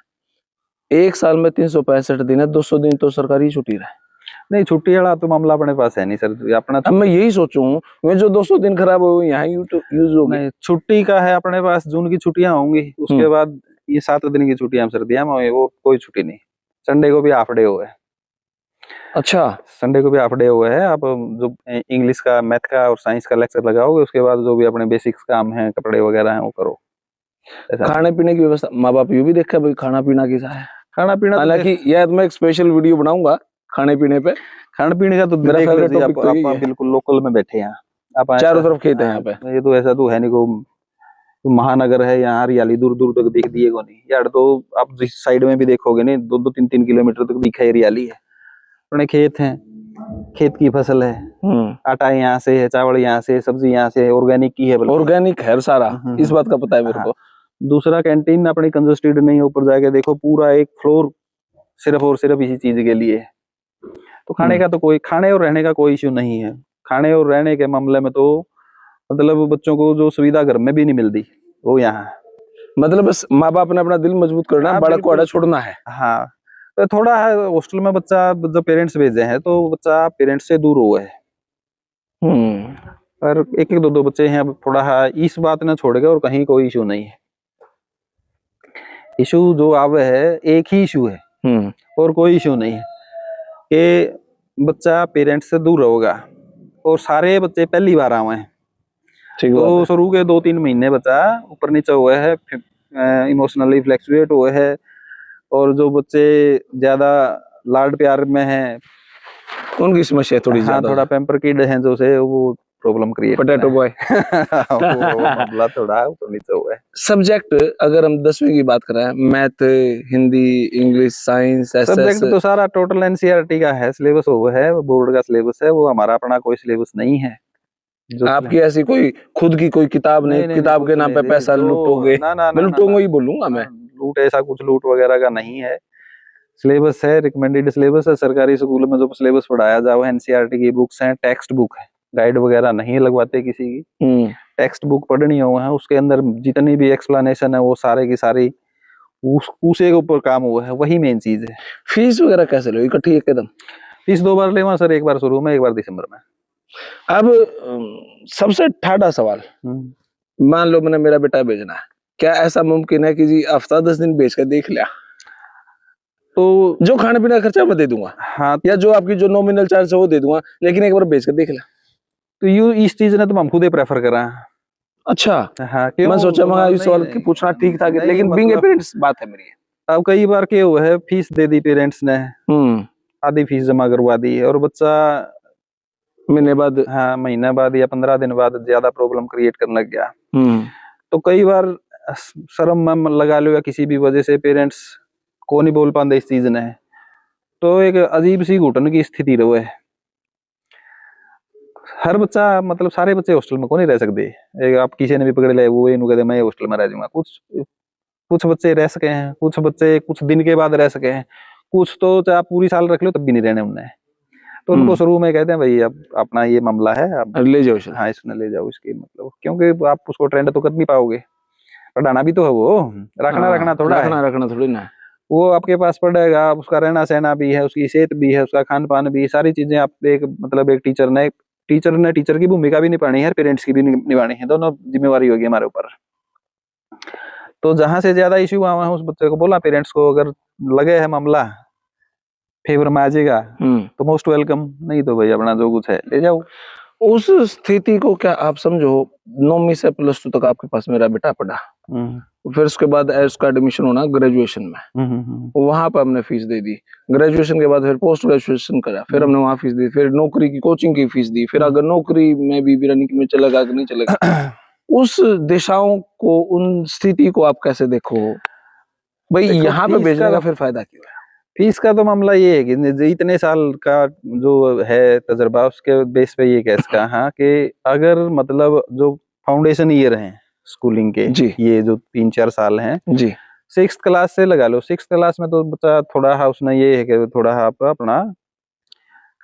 एक साल में 365 दिन है, 200 दिन तो सरकारी छुट्टी रहे। नहीं, छुट्टी वाला तो मामला अपने पास है नहीं सर, अपना अब मैं यही सोचूं, मैं जो 200 दिन खराब हुए यहाँ यूज होगी। नहीं, छुट्टी का है अपने पास, जून की छुट्टियां होंगी, उसके बाद ये 7 दिन की छुट्टियां सर्दियां में हुई, वो कोई छुट्टी नहीं। संडे को भी हाफ डे हुआ है। अच्छा, संडे को भी हाफ डे हुआ है। आप जो इंग्लिश का, मैथ का और साइंस का लेक्चर लगाओगे, उसके बाद जो भी अपने बेसिक्स काम है, कपड़े वगैरह हैं, वो करो। ऐसा खाने पीने की व्यवस्था माँ बाप ये भी देखा भाई खाना पीना कैसा है। खाना पीना तो हालांकि यह मैं एक स्पेशल वीडियो बनाऊंगा खाने पीने पे। खाने पीने का तो मेरा देख फेवरेट लीजिए टॉपिक तो यही आप है। बिल्कुल लोकल में बैठे हैं आप, चारों ऐसा तरफ खेत है यहाँ पे। ये तो ऐसा तो है नहीं को महानगर है, यहाँ हरियाली दूर दूर तक दिख दिएगा नहीं यार। तो आप जिस साइड में भी देखोगे नहीं, 2-2, 3-3 किलोमीटर तक दिखा हरियाली है, अपने खेत हैं, खेत की फसल है, आटा यहाँ से है, चावल यहाँ से, सब्जी यहाँ से, ऑर्गेनिक की है, ऑर्गेनिक है सारा, इस बात का पता है मेरे हाँ। को। दूसरा, कैंटीन अपनी कंजस्टेड नहीं, ऊपर जाके देखो पूरा एक फ्लोर सिर्फ और सिर्फ इसी चीज के लिए है। तो खाने का तो कोई, खाने और रहने का कोई इश्यू नहीं है। खाने और रहने के मामले में तो मतलब बच्चों को जो सुविधा घर में भी नहीं मिलती वो यहाँ है। मतलब बस माँ बाप ने अपना दिल मजबूत करना है, हाँ, बालक को बिल्कुल। आड़ा छोड़ना है। हाँ, तो थोड़ा है हॉस्टल में बच्चा, जब पेरेंट्स भेजे हैं तो बच्चा पेरेंट्स से दूर हुआ है। पर एक एक दो दो बच्चे हैं, अब थोड़ा है, इस बात ना छोड़ेगा और कहीं कोई इशू नहीं है। इशू जो आवे है एक ही इशू है और कोई इशू नहीं है कि बच्चा पेरेंट्स से दूर होगा। और सारे बच्चे पहली बार आए हैं, तो शुरू के 2-3 महीने बच्चा ऊपर नीचे हुआ है, इमोशनली फ्लैक्चुएट हुए है। और जो बच्चे ज्यादा लाड प्यार में हैं, उनकी समस्या थोड़ी हाँ, ज्यादा थोड़ा पैम्पर किड हैं जो से, वो प्रॉब्लम क्रिएट पोटैटो बॉय। वो मामला थोड़ा ऊपर नीचे हुआ है। सब्जेक्ट अगर हम 10वीं की बात करें, math, Hindi, English, science, subject तो सारा टोटल एनसीईआरटी का है, सिलेबस वो है, वो बोर्ड का सिलेबस है, वो हमारा अपना कोई सिलेबस नहीं है। जो आपकी ऐसी कोई खुद की कोई किताब नहीं, किताब के नाम पे पैसा लूटोगे? मैं लूटोगे ही बोलूंगा मैं। लूट, ऐसा कुछ लूट वगैरह का नहीं है। सिलेबस है, रिकमेंडेड सिलेबस है। सरकारी स्कूल में जो सिलेबस पढ़ाया जाए वो एनसीईआरटी की बुक्स हैं, टेक्स्ट बुक है, गाइड वगैरह नहीं लगवाते किसी की। टेक्स्ट बुक पढ़नी हो है, उसके अंदर जितनी भी एक्सप्लेनेशन है वो सारे की सारी उसे के ऊपर काम हुआ है, वही मेन चीज है। फीस वगैरह कैसे लो इकट्ठी एकदम? फीस 2 बार लेवा सर, एक बार शुरू में, एक बार दिसंबर में। अब सबसे ठाडा सवाल, मान लो मैंने मेरा बेटा भेजना है, क्या ऐसा मुमकिन है कि जी हफ्ता 10 दिन बेच कर देख लिया तो जो खाने पीने का खर्चा मैं दे दूंगा, हाँ, या जो आपकी जो नॉमिनल चार्ज है वो दे दूंगा, लेकिन एक बार बेच कर देख लिया? तो यू इस चीज ने तो हम खुद ही प्रेफर करा है। अच्छा, हाँ, मैं सोचा मैं इस सवाल की पूछना ठीक था, लेकिन बीइंग ए पेरेंट्स बात है मेरी। अब कई बार क्या हुआ है, फीस दे दी पेरेंट्स ने, आधी फीस जमा करवा दी, और बच्चा महीने बाद, हाँ, महीना बाद या 15 दिन बाद ज्यादा प्रॉब्लम क्रिएट करने लग गया। तो कई बार शर्म में लगा लो या किसी भी वजह से पेरेंट्स को नहीं बोल पाते इस चीज ने, तो एक अजीब सी घुटन की स्थिति रहे। हर बच्चा, मतलब सारे बच्चे हॉस्टल में को नहीं रह सकते। एक आप किसी ने भी पकड़ लिया, वो इन्हों कहते मैं हॉस्टल में रह जाऊंगा। कुछ बच्चे रह सके हैं, कुछ बच्चे कुछ दिन के बाद रह सके हैं, कुछ तो चाहे आप पूरी साल रख लो तब भी नहीं रहने उन्हें। तो उनको शुरू में कहते हैं भाई अब अपना ये मामला है, अब ले जाओ। हाँ, इसमें ले जाओ इसके, मतलब क्योंकि आप उसको ट्रेंड तो कर नहीं पाओगे, पढ़ाना भी तो है, वो रखना थोड़ा ना, वो आपके पास पढ़ेगा, उसका रहना सहना भी है, उसकी सेहत भी है, उसका खान पान भी, सारी चीजें आप एक, मतलब एक टीचर की भूमिका भी निभानी है, पेरेंट्स की भी निभानी है, दोनों जिम्मेवारी होगी हमारे ऊपर। तो जहां से ज्यादा इश्यू आवा है, उस बच्चे को बोला पेरेंट्स को, अगर लगे है मामला फेवर में आ जाएगा तो मोस्ट वेलकम, नहीं तो भाई अपना जो कुछ है ले जाओ। उस स्थिति को क्या आप समझो, 9वीं से +2 तक आपके पास मेरा बेटा पढ़ा, फिर उसके बाद उसका एडमिशन होना ग्रेजुएशन में, वहां पर हमने फीस दे दी, ग्रेजुएशन के बाद फिर पोस्ट ग्रेजुएशन करा, फिर हमने वहां फीस दी, फिर नौकरी की कोचिंग की फीस दी, फिर अगर नौकरी में भी रनिंग में चलेगा कि नहीं चलेगा, उस दिशाओं को, उन स्थिति को आप कैसे देखो भाई? यहाँ पे भेजने का फिर फायदा क्यों है? फीस का तो मामला ये है कि इतने साल का जो है तजर्बा, उसके बेस पे ये कह सकता हाँ कि अगर मतलब जो फाउंडेशन ईयर हैं स्कूलिंग के, जी, ये जो 3-4 साल हैं जी, 6th क्लास से लगा लो। 6th क्लास में तो बच्चा थोड़ा हाँ उसने ये है कि थोड़ा हाँ आप अपना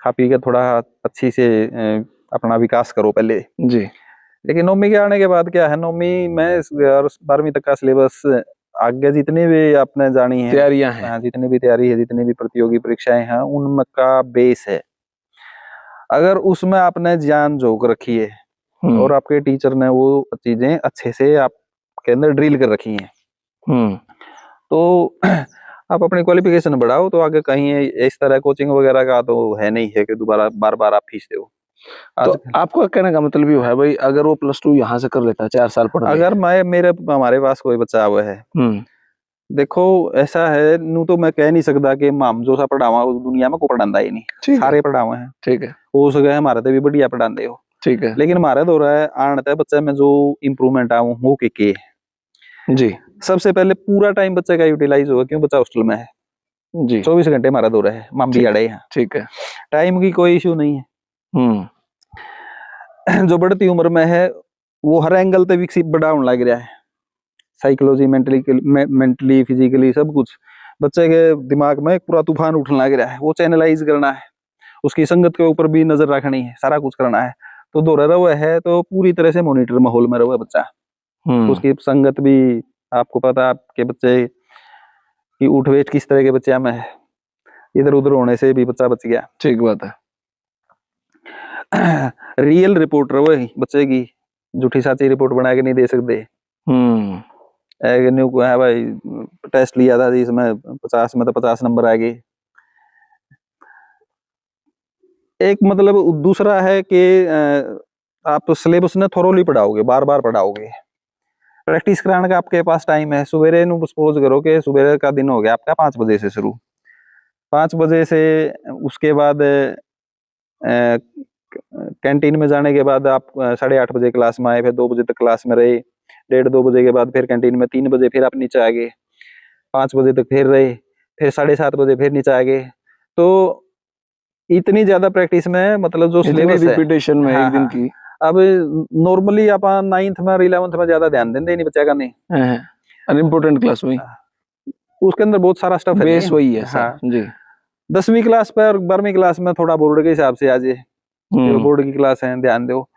खा पी के थोड़ा अच्छी से अपना विकास करो पहले। जी। लेकिन 9वीं के आने के बाद क्या है, 9वीं में और 12वीं तक का सिलेबस आगे जितनी भी आपने जानी है तैयारियां हैं। हाँ, जितनी भी तैयारी है, जितनी भी प्रतियोगी परीक्षाएं हैं, उनका बेस है। अगर उसमें आपने जान झोंक रखी है और आपके टीचर ने वो चीजें अच्छे से आपके अंदर ड्रिल कर रखी हैं, तो आप अपनी क्वालिफिकेशन बढ़ाओ, तो आगे कहीं इस तरह कोचिंग वगैरह का तो है नहीं है कि दोबारा बार बार आप फीस दो। तो आपका कहने का मतलब ये है भाई, अगर वो +2 यहाँ से कर लेता है 4 साल पढ़ लिया, अगर हमारे पास कोई बच्चा हुआ है, देखो ऐसा है नू तो मैं कह नहीं सकता कि माम जो सा पढ़ावा उस दुनिया में को पढ़ांदा ही नहीं, सारे पढ़ावे हैं, ठीक है, हो सके हमारे तो भी बढ़िया पढ़ाते हो, ठीक है, लेकिन हमारे तो रहा है आने बच्चे में जो इम्प्रूवमेंट आऊ हो के जी। सबसे पहले पूरा टाइम बच्चे का यूटिलाइज होगा, क्यों बच्चा हॉस्टल में है जी, 24 घंटे हमारा दौरा है, मामी आड़े हैं, ठीक है, टाइम की कोई इश्यू नहीं है। जो बढ़ती उम्र में है वो हर एंगल पे विकसित बड़ा होने लग रहा है, साइकोलॉजी, मेंटली, फिजिकली, सब कुछ बच्चे के दिमाग में पूरा तूफान उठने लग रहा है। वो चैनलाइज करना है, उसकी संगत के ऊपर भी नजर रखनी है, सारा कुछ करना है, तो दौरा रहा है तो पूरी तरह से मॉनिटर माहौल में रहा बच्चा। उसकी संगत भी आपको पता, आपके बच्चे की उठ बैठ किस तरह के बच्चे में है, इधर उधर होने से भी बच्चा बच गया, ठीक बात है। रियल रिपोर्ट रहो बच्चे की, झूठी साची रिपोर्ट बना के नहीं दे सकते। है भाई टेस्ट लिया था इसमें 50 में तो 50 नंबर आ गए। एक मतलब दूसरा है कि आप सिलेबस ने थोरोली पढ़ाओगे, बार बार पढ़ाओगे, प्रैक्टिस कराने का आपके पास टाइम है। सवेरे सपोज करो कि सुबह का दिन हो गया आपका 5 बजे से शुरू, 5 बजे से उसके बाद कैंटीन में जाने के बाद आप 8:30 बजे क्लास में आए, फिर 2 बजे तक क्लास में रहे, 1:30-2 बजे के बाद फिर कैंटीन में, 3 बजे फिर आप नीचे आ गए, 5 बजे तक फिर रहे, फिर 7:30 बजे फिर नीचे आ गए। तो इतनी ज्यादा प्रैक्टिस में मतलब जो सिलेबस है रिपीटेशन में एक दिन की, अब नॉर्मली आप 9th में और 11th में ज्यादा ध्यान देंगे नहीं बच्चा का, नहीं अनइम्पोर्टेंट क्लास में उसके अंदर बहुत सारा स्टफ है, बेस वही है। हाँ जी, 10वीं क्लास पर 12वीं क्लास में थोड़ा बोर्ड के हिसाब से आज बोर्ड की क्लास है, ध्यान दो।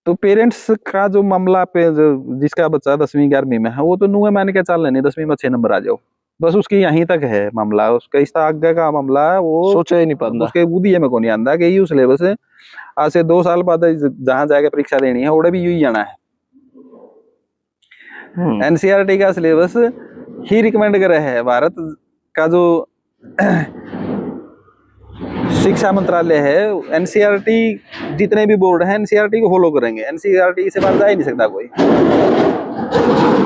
तो पेरेंट्स का जो मामला पे जिसका बच्चा 10वीं 11वीं में है, वो तो नुए मान के चल लेने 10वीं में 6 नंबर आ जाओ, बस उसकी यहीं तक है मामला, उसका इस आगे का मामला है वो सोचा ही नहीं पाता, उसके बुद्धि में को नहीं आंदा कि यू सिलेबस आज से 2 साल बाद जहां जाके परीक्षा देनी है उड़े भी यू ही जाना है। एनसीईआरटी का सिलेबस ही रिकमेंड करे है, भारत का जो शिक्षा मंत्रालय है, एनसीईआरटी जितने भी बोर्ड हैं एनसीईआरटी को फॉलो करेंगे, एनसीईआरटी से बाहर जा ही नहीं सकता कोई।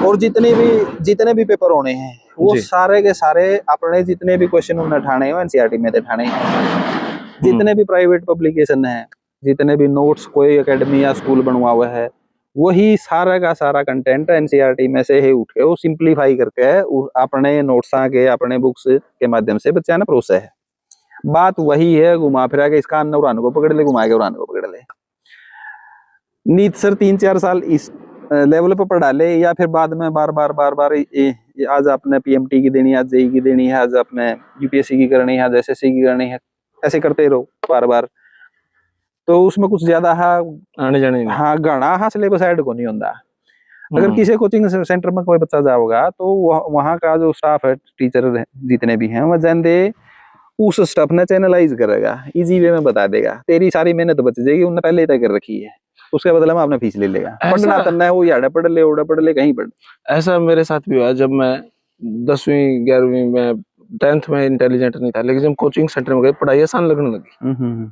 और जितने भी पेपर होने हैं वो सारे के सारे अपने जितने भी क्वेश्चन उन्हें ठाने हैं एनसीईआरटी में ठाने हैं। जितने भी प्राइवेट पब्लिकेशन है, जितने भी नोट्स कोई एकेडमी या स्कूल बनवा हुआ है, वही सारा का सारा कंटेंट एनसीईआरटी में से ही उठ के वो सिंप्लीफाई करके अपने नोट्स के अपने बुक्स के माध्यम से बच्चा ने परोसा है। बात वही है, घुमा फिरा के इसका अन्ना उड़ान को पकड़ ले, घुमा के उड़ान को पकड़ ले। नीट सर 3-4 साल इस लेवल पर पढ़ा ले, या फिर बाद में बार बार आज आपने पीएमटी की देनी है, आज जेई की देनी है, आज आपने यूपीएससी की करनी है, आज एसएससी की करनी है, ऐसे करते रहो बार, तो उसमें कुछ ज्यादा आने जाने हाँ गणा हाँ सिलेबस ऐड को नहीं होता। अगर किसी कोचिंग सेंटर में कोई बच्चा जाओगा तो वहाँ का जो स्टाफ है, टीचर जितने भी हैं, वह जान उस स्टफ ने चैनलाइज करेगा, इजी वे में बता देगा, तेरी सारी मेहनत बच जाएगी, उन्होंने पहले ही तय कर रखी है, उसके बदले में आपने फीस ले लेगा। पढ़ना तन्ना है वो याडा पढ़ ले ओडा पढ़ ले कहीं पढ़। ऐसा मेरे साथ भी हुआ, जब मैं 10वीं 11वीं में 10th में इंटेलिजेंट नहीं था, लेकिन जब कोचिंग सेंटर में गए पढ़ाई आसान लगने लगी।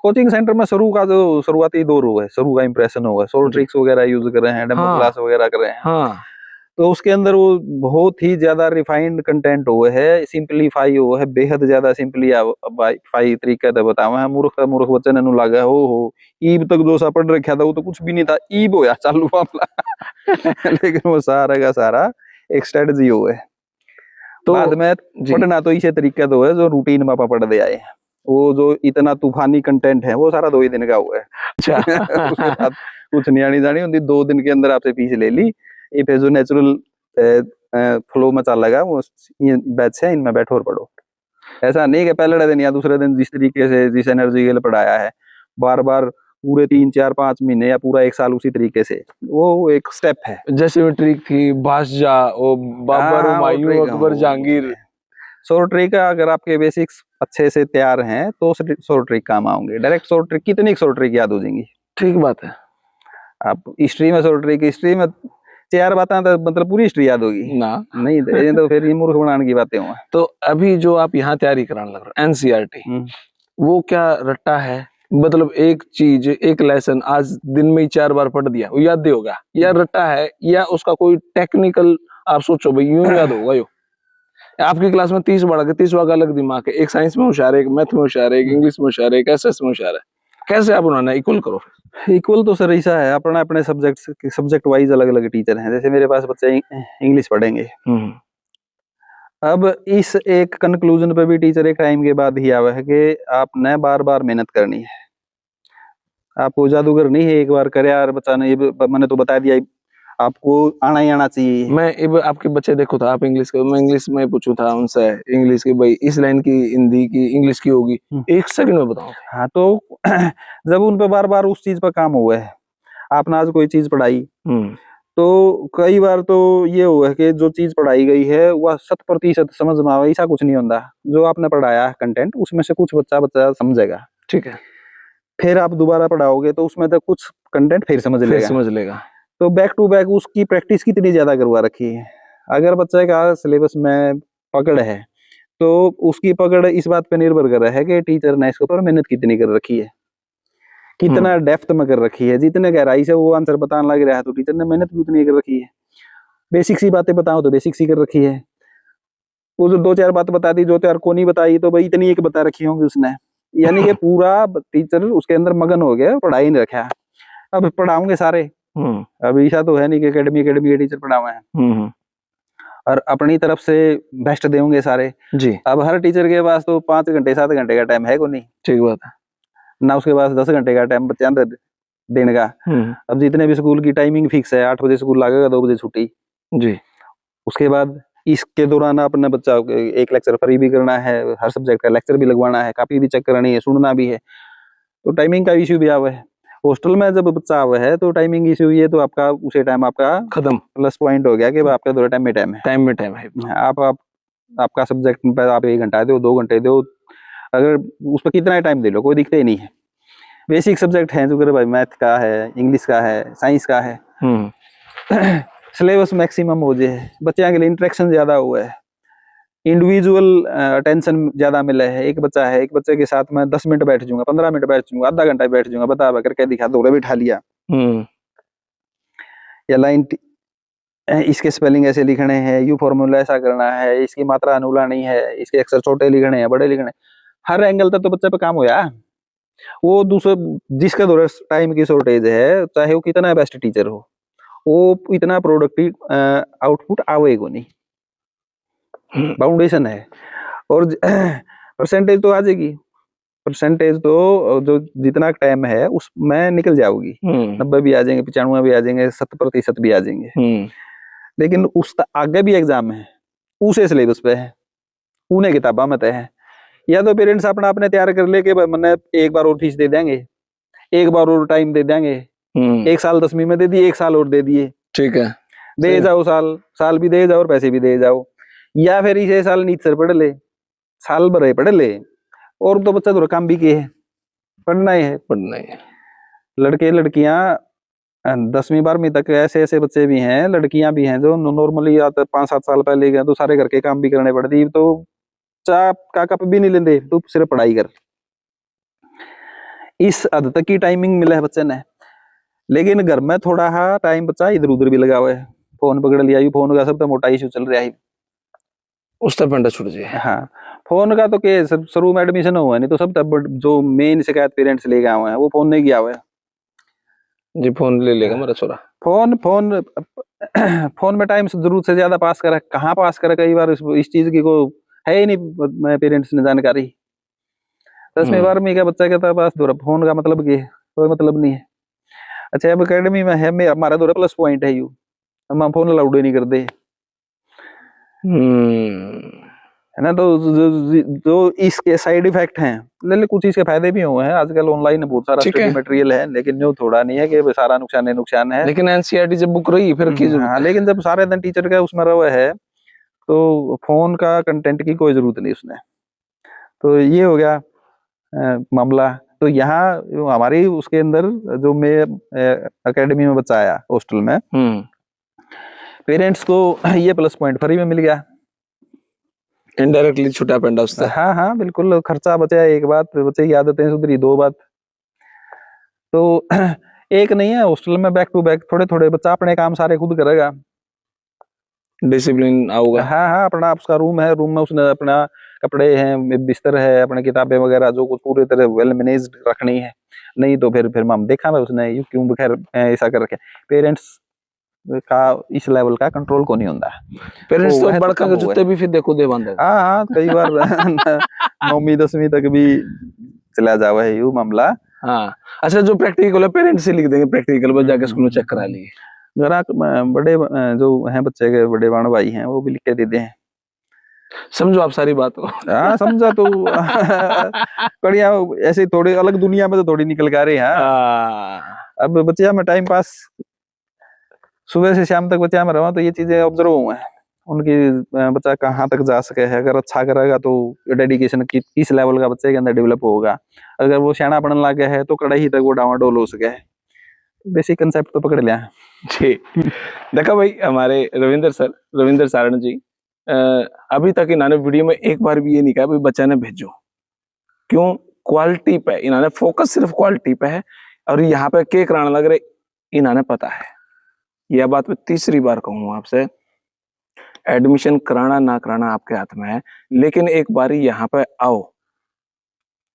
कोचिंग सेंटर में शुरू का जो शुरुआती दौर हुआ है, शुरू का इंप्रेशन हुआ है, शॉर्ट ट्रिक्स वगैरह यूज कर रहे हैं, डेमो क्लास वगैरह कर रहे हैं, तो उसके अंदर वो बहुत ही ज्यादा रिफाइंड कंटेंट हुआ है, सिंपलीफाई हुआ है, बेहद ज्यादा सिंपलीफाई तरीका से बताओ है। मूर्ख बच्चे ने लगा हो ईब तक जो सा पढ़ रखा था वो तो कुछ भी नहीं था, ईब होया चालू मामला लेकिन वो सारा का सारा एक स्ट्रेटजी हुआ है। तो बाद में पढ़ना तो इसे तरीका तो है जो रूटीन में पढ़ दे आए, वो जो इतना तूफानी कंटेंट है वो सारा 2 ही दिन का हुआ है। उसके बाद कुछ नहीं आनी जानी होती, 2 दिन के अंदर आपसे फीस ले ली। ये फिर जो नेचुरल फ्लो में चलेगा, वो ये बैच है, इनमें बैठो और पढ़ो। ऐसा नहीं कि पहले दिन या दूसरे दिन जिस तरीके से जिस एनर्जी के लिए पढ़ाया है बार बार पूरे 3 4 5 महीने या पूरा 1 साल उसी तरीके से, वो एक स्टेप है। जैसे वो ट्रिक थी बादशाह, वो बाबर, हाँ, वो Humayun, trick Akbar, Jahangir. Short trick का अगर आपके बेसिक्स अच्छे से तैयार हैं तो शॉर्ट ट्रिक काम आएंगे। डायरेक्ट शॉर्ट ट्रिक कितनी शॉर्ट ट्रिक याद हो जाएंगी। ठीक बात है आप हिस्ट्री में शॉर्ट ट्रिक, हिस्ट्री में 4 बातें तो मतलब पूरी हिस्ट्री याद होगी ना। नहीं तो ये तो फिर ये मूर्ख बनाने की बातें हुआ। तो अभी जो आप यहाँ तैयारी कराने लग रहे हो एनसीईआरटी, वो क्या रट्टा है? मतलब एक चीज, एक लेसन आज दिन में ही 4 बार पढ़ दिया, वो याद ही होगा, या रट्टा है, या उसका कोई टेक्निकल आप सोचो भाई यूं याद होगा यो। आपकी क्लास में 30 बढ़ा के 30वां का अलग दिमाग है, एक साइंस में होशियार है, एक मैथ में होशियार है, एक इंग्लिश में होशियार है, एक एसएस में होशियार है, कैसे आप उन्होंने इक्वल करो? इक्वल तो सर ऐसा है, अपना अपने सब्जेक्ट वाइज अलग अलग टीचर हैं। जैसे मेरे पास बच्चे इंग्लिश पढ़ेंगे, अब इस एक कंक्लूजन पे भी टीचर एक टाइम के बाद ही आवा है कि आपने बार बार मेहनत करनी है। आपको जादूगर नहीं है एक बार करे यार बच्चा ने ये मैंने तो बता दिया, आपको आना ही आना चाहिए। मैं अब आपके बच्चे देखो था, आप इंग्लिश का, मैं इंग्लिश में पूछू था उनसे इंग्लिश की, भाई इस लाइन की हिंदी की इंग्लिश की होगी, 1 सेकंड में बताओ। हाँ तो जब उन पे बार बार उस चीज पर काम हुआ है, आपने आज कोई चीज पढ़ाई तो कई बार तो ये हुआ है कि जो चीज पढ़ाई गई है वह 100% समझ में आवे, ऐसा कुछ नहीं होता। जो आपने पढ़ाया है कंटेंट, उसमें से कुछ बच्चा समझेगा, ठीक है, फिर आप दोबारा पढ़ाओगे तो उसमें तो कुछ कंटेंट फिर समझ लेगा। तो बैक टू बैक उसकी प्रैक्टिस कितनी ज्यादा करवा रखी है। अगर बच्चे का सिलेबस में पकड़ है तो उसकी पकड़ इस बात पे निर्भर कर रहा है कि टीचर ने इसके ऊपर मेहनत कितनी कर रखी है, कितना डेप्थ में कर रखी है। जितने गहराई से वो आंसर बताने लग रहा है तो टीचर ने मेहनत भी उतनी कर रखी है। बेसिक सी बातें बताओ तो बेसिक सी कर रखी है। वो जो 2 4 बात बता दी, 2 4 को नहीं बताई तो भाई इतनी एक बता रखी होंगी उसने। यानी कि पूरा टीचर उसके अंदर मगन हो गया, पढ़ाई नहीं रखा। अब पढ़ाओगे सारे, अब ऐसा तो है नहीं कि एकेडमी के टीचर पढ़ावे हैं और अपनी तरफ से बेस्ट देंगे सारे जी। अब हर टीचर के पास तो 5 घंटे 7 घंटे का टाइम है को नहीं, ठीक बात है ना, उसके पास 10 घंटे का टाइम बच्चे अंदर देने का। अब जितने भी स्कूल की टाइमिंग फिक्स है, 8 बजे स्कूल लगेगा, 2 बजे छुट्टी जी। उसके बाद इसके दौरान अपने बच्चा एक लेक्चर फ्री भी करना है, हर सब्जेक्ट का लेक्चर भी लगवाना है, कॉपी भी चेक करनी है, सुनना भी है, तो टाइमिंग का इश्यू भी आवा है। हॉस्टल में जब बच्चा आवा है तो टाइमिंग इश्यू ये तो आपका उसे टाइम आपका खत्म, प्लस पॉइंट हो गया कि आपका दो टाइम में टाइम है। आप आपका सब्जेक्ट पर आप 1 घंटा दो 2 घंटे दो, अगर उस पर कितना टाइम दे लो कोई दिक्कत ही नहीं है। बेसिक सब्जेक्ट है जो कर भाई, मैथ का है, इंग्लिश का है, साइंस का है, सिलेबस मैक्सिमम हो जाए, बच्चों के लिए इंटरेक्शन ज्यादा हुआ है, इंडिविजुअल अटेंशन ज्यादा मिला है। एक बच्चा है, एक बच्चे के साथ मैं 10 मिनट बैठ जाऊंगा, 15 मिनट बैठ जाऊंगा, आधा घंटा बैठ जाऊंगा, बता करके दिखा दो, बिठा लिया, या लाइन इसके स्पेलिंग ऐसे लिखने हैं, यू फॉर्मूला ऐसा करना है, इसकी मात्रा अनुलानी है, इसके अक्षर छोटे लिखने हैं, बड़े लिखने, हर एंगल तक तो बच्चे पे काम होया। वो दूसरे जिसके दौरे टाइम की शॉर्टेज है, चाहे वो कितना बेस्ट टीचर हो, वो इतना प्रोडक्टिव आउटपुट आवेगा नहीं, फाउंडेशन है। और परसेंटेज तो आ जाएगी, परसेंटेज तो जो जितना टाइम है उसमें निकल जाओगी, 90 भी आ जाएंगे, 95 भी आ जाएंगे, 70% भी आ जाएंगे। लेकिन उस आगे भी एग्जाम है, उसे सिलेबस पे है, उन्हें किताबा में तय है। या तो पेरेंट्स अपना अपने तैयार कर ले के मैंने एक बार और फीस दे देंगे, एक बार और टाइम दे देंगे, 1 साल 10वीं में दे दिए, 1 साल और दे दिए, ठीक है, दे जाओ, साल भी दे जाओ और पैसे भी दे जाओ। या फिर इसे साल नीच सर पढ़ ले, साल भर पढ़ ले, और तो बच्चा थोड़ा काम भी किए है, पढ़ना ही है। लड़के लड़कियां 10वीं 12वीं तक ऐसे ऐसे बच्चे भी हैं, लड़कियां भी हैं जो नॉर्मली 5 7 साल पहले गए तो सारे घर के काम भी करने पड़ती, तो चाय का कप भी नहीं लेते, तू सिर्फ पढ़ाई कर। इस हद तक की टाइमिंग मिला है बच्चे ने। लेकिन घर में थोड़ा हा टाइम बच्चा इधर उधर भी लगा हुआ है, फोन पकड़ लिया, फोन का सब तो मोटा इशू चल रहा है, उस तक पंडा छुट जाए। हाँ, फोन का तो के शुरू में एडमिशन हुआ नहीं तो सब तब जो मेन शिकायत पेरेंट्स लेके आए हैं वो फोन नहीं किया हुआ है जी, फोन ले लेगा मेरा छोरा, फोन में टाइम जरूरत से ज्यादा पास करे, कहाँ पास करे, कई बार इस चीज की को है ही नहीं पेरेंट्स ने जानकारी। 10वीं 12वीं का बच्चा कहता है बस दो फोन का मतलब क्या है, कोई मतलब नहीं है। अच्छा अब अकेडमी में है, हमारा दो प्लस पॉइंट है, यू हम फोन अलाउड ही नहीं करते, है ना। तो जो इसके साइड इफेक्ट हैं, ले कुछ इसके फायदे भी हुए हैं। आजकल ऑनलाइन बहुत सारा ठीक है। स्टडी मटेरियल है, लेकिन जो थोड़ा नहीं है कि सारा नुकसान है, नुकसान है। लेकिन एनसीईआरटी जब बुक रही फिर की जरूरत हाँ, है? लेकिन जब सारे दिन टीचर का उसमें रहा है तो फोन का कंटेंट की कोई जरूरत नहीं उसने। तो ये हो गया मामला। तो यहाँ हमारी उसके अंदर जो मैं एकेडमी में बच्चा आया हॉस्टल में, पेरेंट्स को ये प्लस पॉइंट फ्री में मिल गया। इनडायरेक्टली छुटा पेंडा उससे। हाँ हाँ बिल्कुल, खर्चा बचा एक बात, बच्चे की आदतें सुधरी दो बात। तो एक नहीं है हॉस्टल में, बैक टू बैक थोड़े थोड़े बच्चा अपने काम सारे खुद करेगा, डिसिप्लिन आऊगा। हाँ हाँ, अपना उसका रूम है, रूम में उसने अपना कपड़े हैं, बिस्तर है, अपने किताबें वगैरह जो कुछ पूरी तरह वेल मैनेज्ड रखनी है। नहीं तो फिर हम देखा है उसने ये क्यों बखैर ऐसा कर रखे। पेरेंट्स का इस लेवल का कंट्रोल को नहीं होता। पेरेंट्स तो वह बड़का कम के हुआ जूते है। भी फिर देखो दे बांधेगा। हाँ हाँ, कई बार 9वीं 10वीं तक भी चला जावा है यू मामला। हाँ, अच्छा, जो प्रैक्टिकल है पेरेंट्स से लिख देंगे, प्रैक्टिकल पर जाके स्कूल में चेक करा लिए। जरा बड़े जो हैं बच्चे के बड़े बहन भाई हैं वो भी लिख के देते हैं। समझो आप सारी बात को। हाँ समझा तो बढ़िया। ऐसे थोड़ी अलग दुनिया में तो थोड़ी निकल के आ रहे हैं। अब बच्चिया में टाइम पास सुबह से शाम तक बच्चिया में रहा तो ये चीजें ऑब्जर्व हुए हैं उनकी, बच्चा कहाँ तक जा सके है। अगर अच्छा करेगा तो डेडिकेशन किस लेवल का बच्चे के अंदर डेवलप होगा। अगर वो सियाना बनने लग गया है तो कड़ाई तक वो डावाडोल हो सके है। बेसिक कंसेप्ट तो पकड़ लिया है जी। देखा भाई, हमारे रविंद्र सारण जी अभी तक इन्होंने वीडियो में एक बार भी ये नहीं कहा भाई बच्चा ने भेजो। क्यों? क्वालिटी पे इन्होंने फोकस सिर्फ क्वालिटी पे है। और यहाँ पे के कराने लग रहे इन्होंने पता है। यह बात मैं तीसरी बार कहूँ आपसे, एडमिशन कराना ना कराना आपके हाथ में है, लेकिन एक बार यहाँ पे आओ,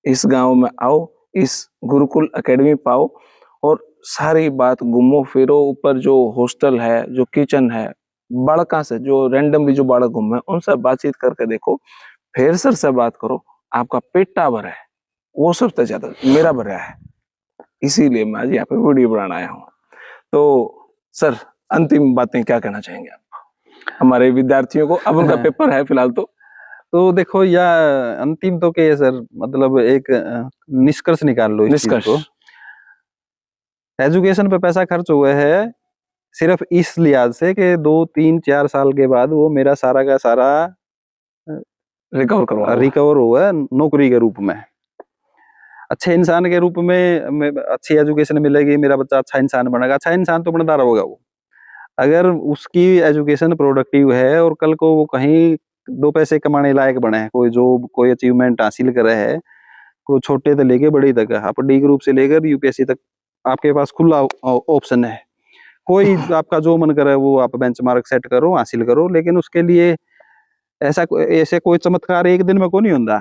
इस गांव में आओ, इस गुरुकुल एकेडमी पाओ और सारी बात घूमो फिरो। ऊपर जो हॉस्टल है, जो किचन है, बालका से जो रैंडमली जो बालक घूमे उनसे बातचीत करके देखो, फिर सर से बात करो, आपका पेटा भरा है, वो सबसे ज्यादा मेरा भरा है। इसीलिए मैं आज यहाँ पे वीडियो बनाना आया हूँ। तो सर, अंतिम बातें क्या कहना चाहेंगे आप हमारे विद्यार्थियों को? अब उनका पेपर है फिलहाल। तो देखो, या अंतिम तो क्या है सर, मतलब एक निष्कर्ष निकाल लो इस चीज को। एजुकेशन पे पैसा खर्च हुआ है सिर्फ इस लिहाज से कि 2 3 4 साल के बाद वो मेरा सारा का सारा रिकवर हुआ नौकरी के रूप में, अच्छे इंसान के रूप में अच्छी एजुकेशन मिलेगी, मेरा बच्चा अच्छा इंसान बनेगा। अच्छा इंसान तो बनता रहेगा वो, अगर उसकी एजुकेशन प्रोडक्टिव है और कल को वो कहीं 2 पैसे कमाने लायक बने, कोई जॉब कोई अचीवमेंट हासिल करे है, कोई छोटे से लेके बड़ी तक, आप डी ग्रुप से लेकर यूपीएससी तक आपके पास खुला ऑप्शन है। कोई आपका जो मन करे वो आप बेंचमार्क सेट करो, हासिल करो। लेकिन उसके लिए ऐसे कोई चमत्कार एक दिन में को नहीं होता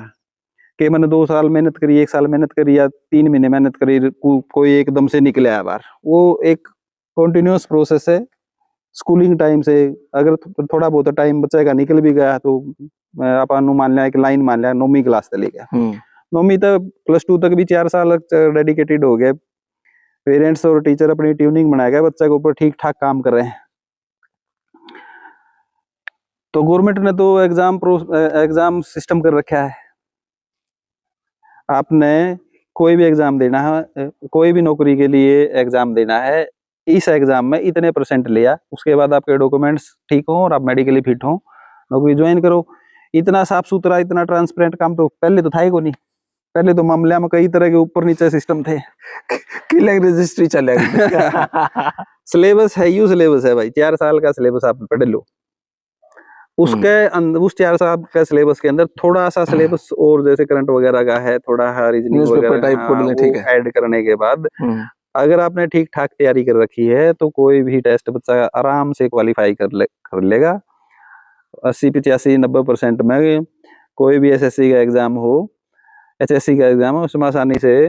कि मैंने 2 साल मेहनत करी, 1 साल मेहनत करी या 3 महीने मेहनत करी, कोई एकदम से निकले है बार। वो एक कॉन्टिन्यूस प्रोसेस है। स्कूलिंग टाइम से अगर थोड़ा बहुत टाइम बच्चे का निकल भी गया तो अपन मान लिया एक लाइन मान लिया 9वीं क्लास से लेकर 9वीं तक +2 तक भी 4 साल डेडिकेटेड हो गए। पेरेंट्स और टीचर अपनी ट्यूनिंग बना गए, बच्चे के ऊपर ठीक ठाक काम कर रहे हैं। तो गवर्नमेंट ने तो एग्जाम सिस्टम कर रखा है। आपने कोई भी एग्जाम देना है, कोई भी नौकरी के लिए एग्जाम देना है, इस एग्जाम में इतने % लिया, उसके बाद आपके डॉक्यूमेंट्स ठीक हो और आप मेडिकली फिट हो, नौकरी ज्वाइन करो। इतना साफ सुथरा, इतना ट्रांसपेरेंट काम तो पहले तो था ही को नहीं। पहले तो मामले में कई तरह के ऊपर नीचे सिस्टम थे। रजिस्ट्री चलेगा। सिलेबस है, यू सिलेबस है भाई, 4 साल का सिलेबस आप पढ़ लो। उसके अंदर उस 4 साल का सिलेबस के अंदर थोड़ा सा सिलेबस और जैसे करंट वगैरह का है, थोड़ा रीजनिंग वगैरह टाइप वो ऐड करने के बाद अगर आपने ठीक ठाक तैयारी कर रखी है तो कोई भी टेस्ट बच्चा आराम से क्वालिफाई कर लेगा। 80 85 90% में कोई भी एसएससी का एग्जाम हो, एचएससी का एग्जाम हो, उसमें आसानी से,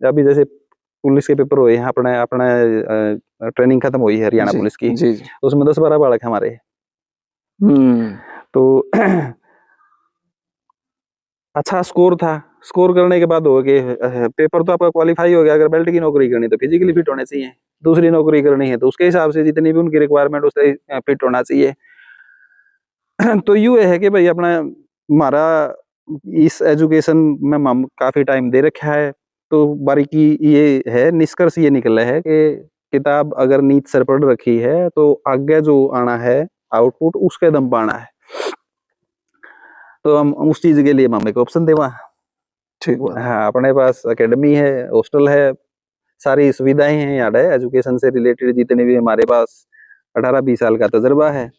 अभी जैसे पुलिस के पेपर हुए हैं, अपने ट्रेनिंग खत्म हुई है हरियाणा पुलिस की, उसमें 10-12 बालक हमारे। तो अच्छा स्कोर था, स्कोर करने के बाद हो गए पेपर तो आपका क्वालिफाई हो गया। अगर बेल्ट की नौकरी करनी तो फिजिकली फिट होने चाहिए, दूसरी नौकरी करनी है तो उसके हिसाब से जितनी भी उनकी रिक्वायरमेंट उससे फिट होना चाहिए। तो यूँ है कि भाई अपना हमारा इस एजुकेशन में हम काफी टाइम दे रखा है, तो बारीकी ये है, निष्कर्ष ये निकला है कि किताब अगर नीत सर पढ़ रखी है तो आगे जो आना है आउटपुट उसके दम पाना है। तो हम उस चीज के लिए हम एक ऑप्शन देवा। ठीक बात है। हाँ, अपने पास एकेडमी है, हॉस्टल है, सारी सुविधाएं हैं यहाँ है। एजुकेशन से रिलेटेड जितने भी हमारे पास 18-20 साल का तजर्बा है।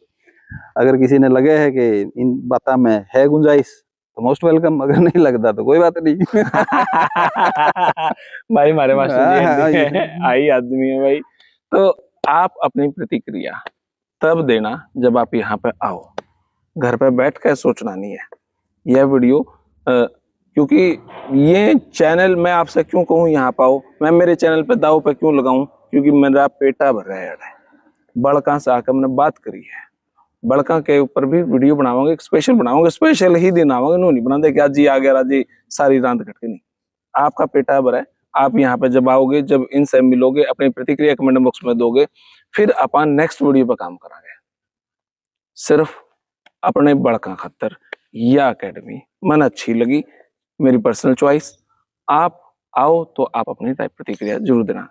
अगर किसी ने लगे है कि इन बातों में है गुंजाइश तो मोस्ट वेलकम, अगर नहीं लगता तो कोई बात नहीं। भाई हमारे मास्टर जी हाँ, आई आदमी है भाई। तो आप अपनी प्रतिक्रिया तब देना जब आप यहाँ पे आओ, घर पे बैठ कर सोचना नहीं है। यह वीडियो क्योंकि ये चैनल मैं आपसे क्यों कहूँ यहाँ पाओ, मैं मेरे चैनल पे दाव पे क्यों लगाऊं, क्योंकि मेरा पेटा भर रहा है। बड़का से आकर मैंने बात करी है, बड़का के ऊपर भी वीडियो बनावांगे, स्पेशल बनावांगे, स्पेशल ही दिन आवांगे, नो नहीं बना दे कि आज जी आ गया, आज जी सारी रात कटके नहीं। आपका पेटा भरा है, आप यहाँ पे जब आओगे, जब इनसे मिलोगे, अपनी प्रतिक्रिया कमेंट बॉक्स में दोगे, फिर अपन नेक्स्ट वीडियो पर काम करांगे। सिर्फ अपने बड़का खत्तर या एकेडमी मन अच्छी लगी, मेरी पर्सनल चॉइस। आप आओ तो आप अपनी टाइप प्रतिक्रिया जरूर देना।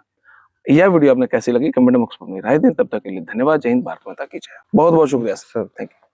यह वीडियो आपने कैसी लगी कमेंट बॉक्स में अपनी राय दें। तब तक के लिए धन्यवाद। जय हिंद, भारत माता की जय। बहुत बहुत शुक्रिया सर, थैंक यू।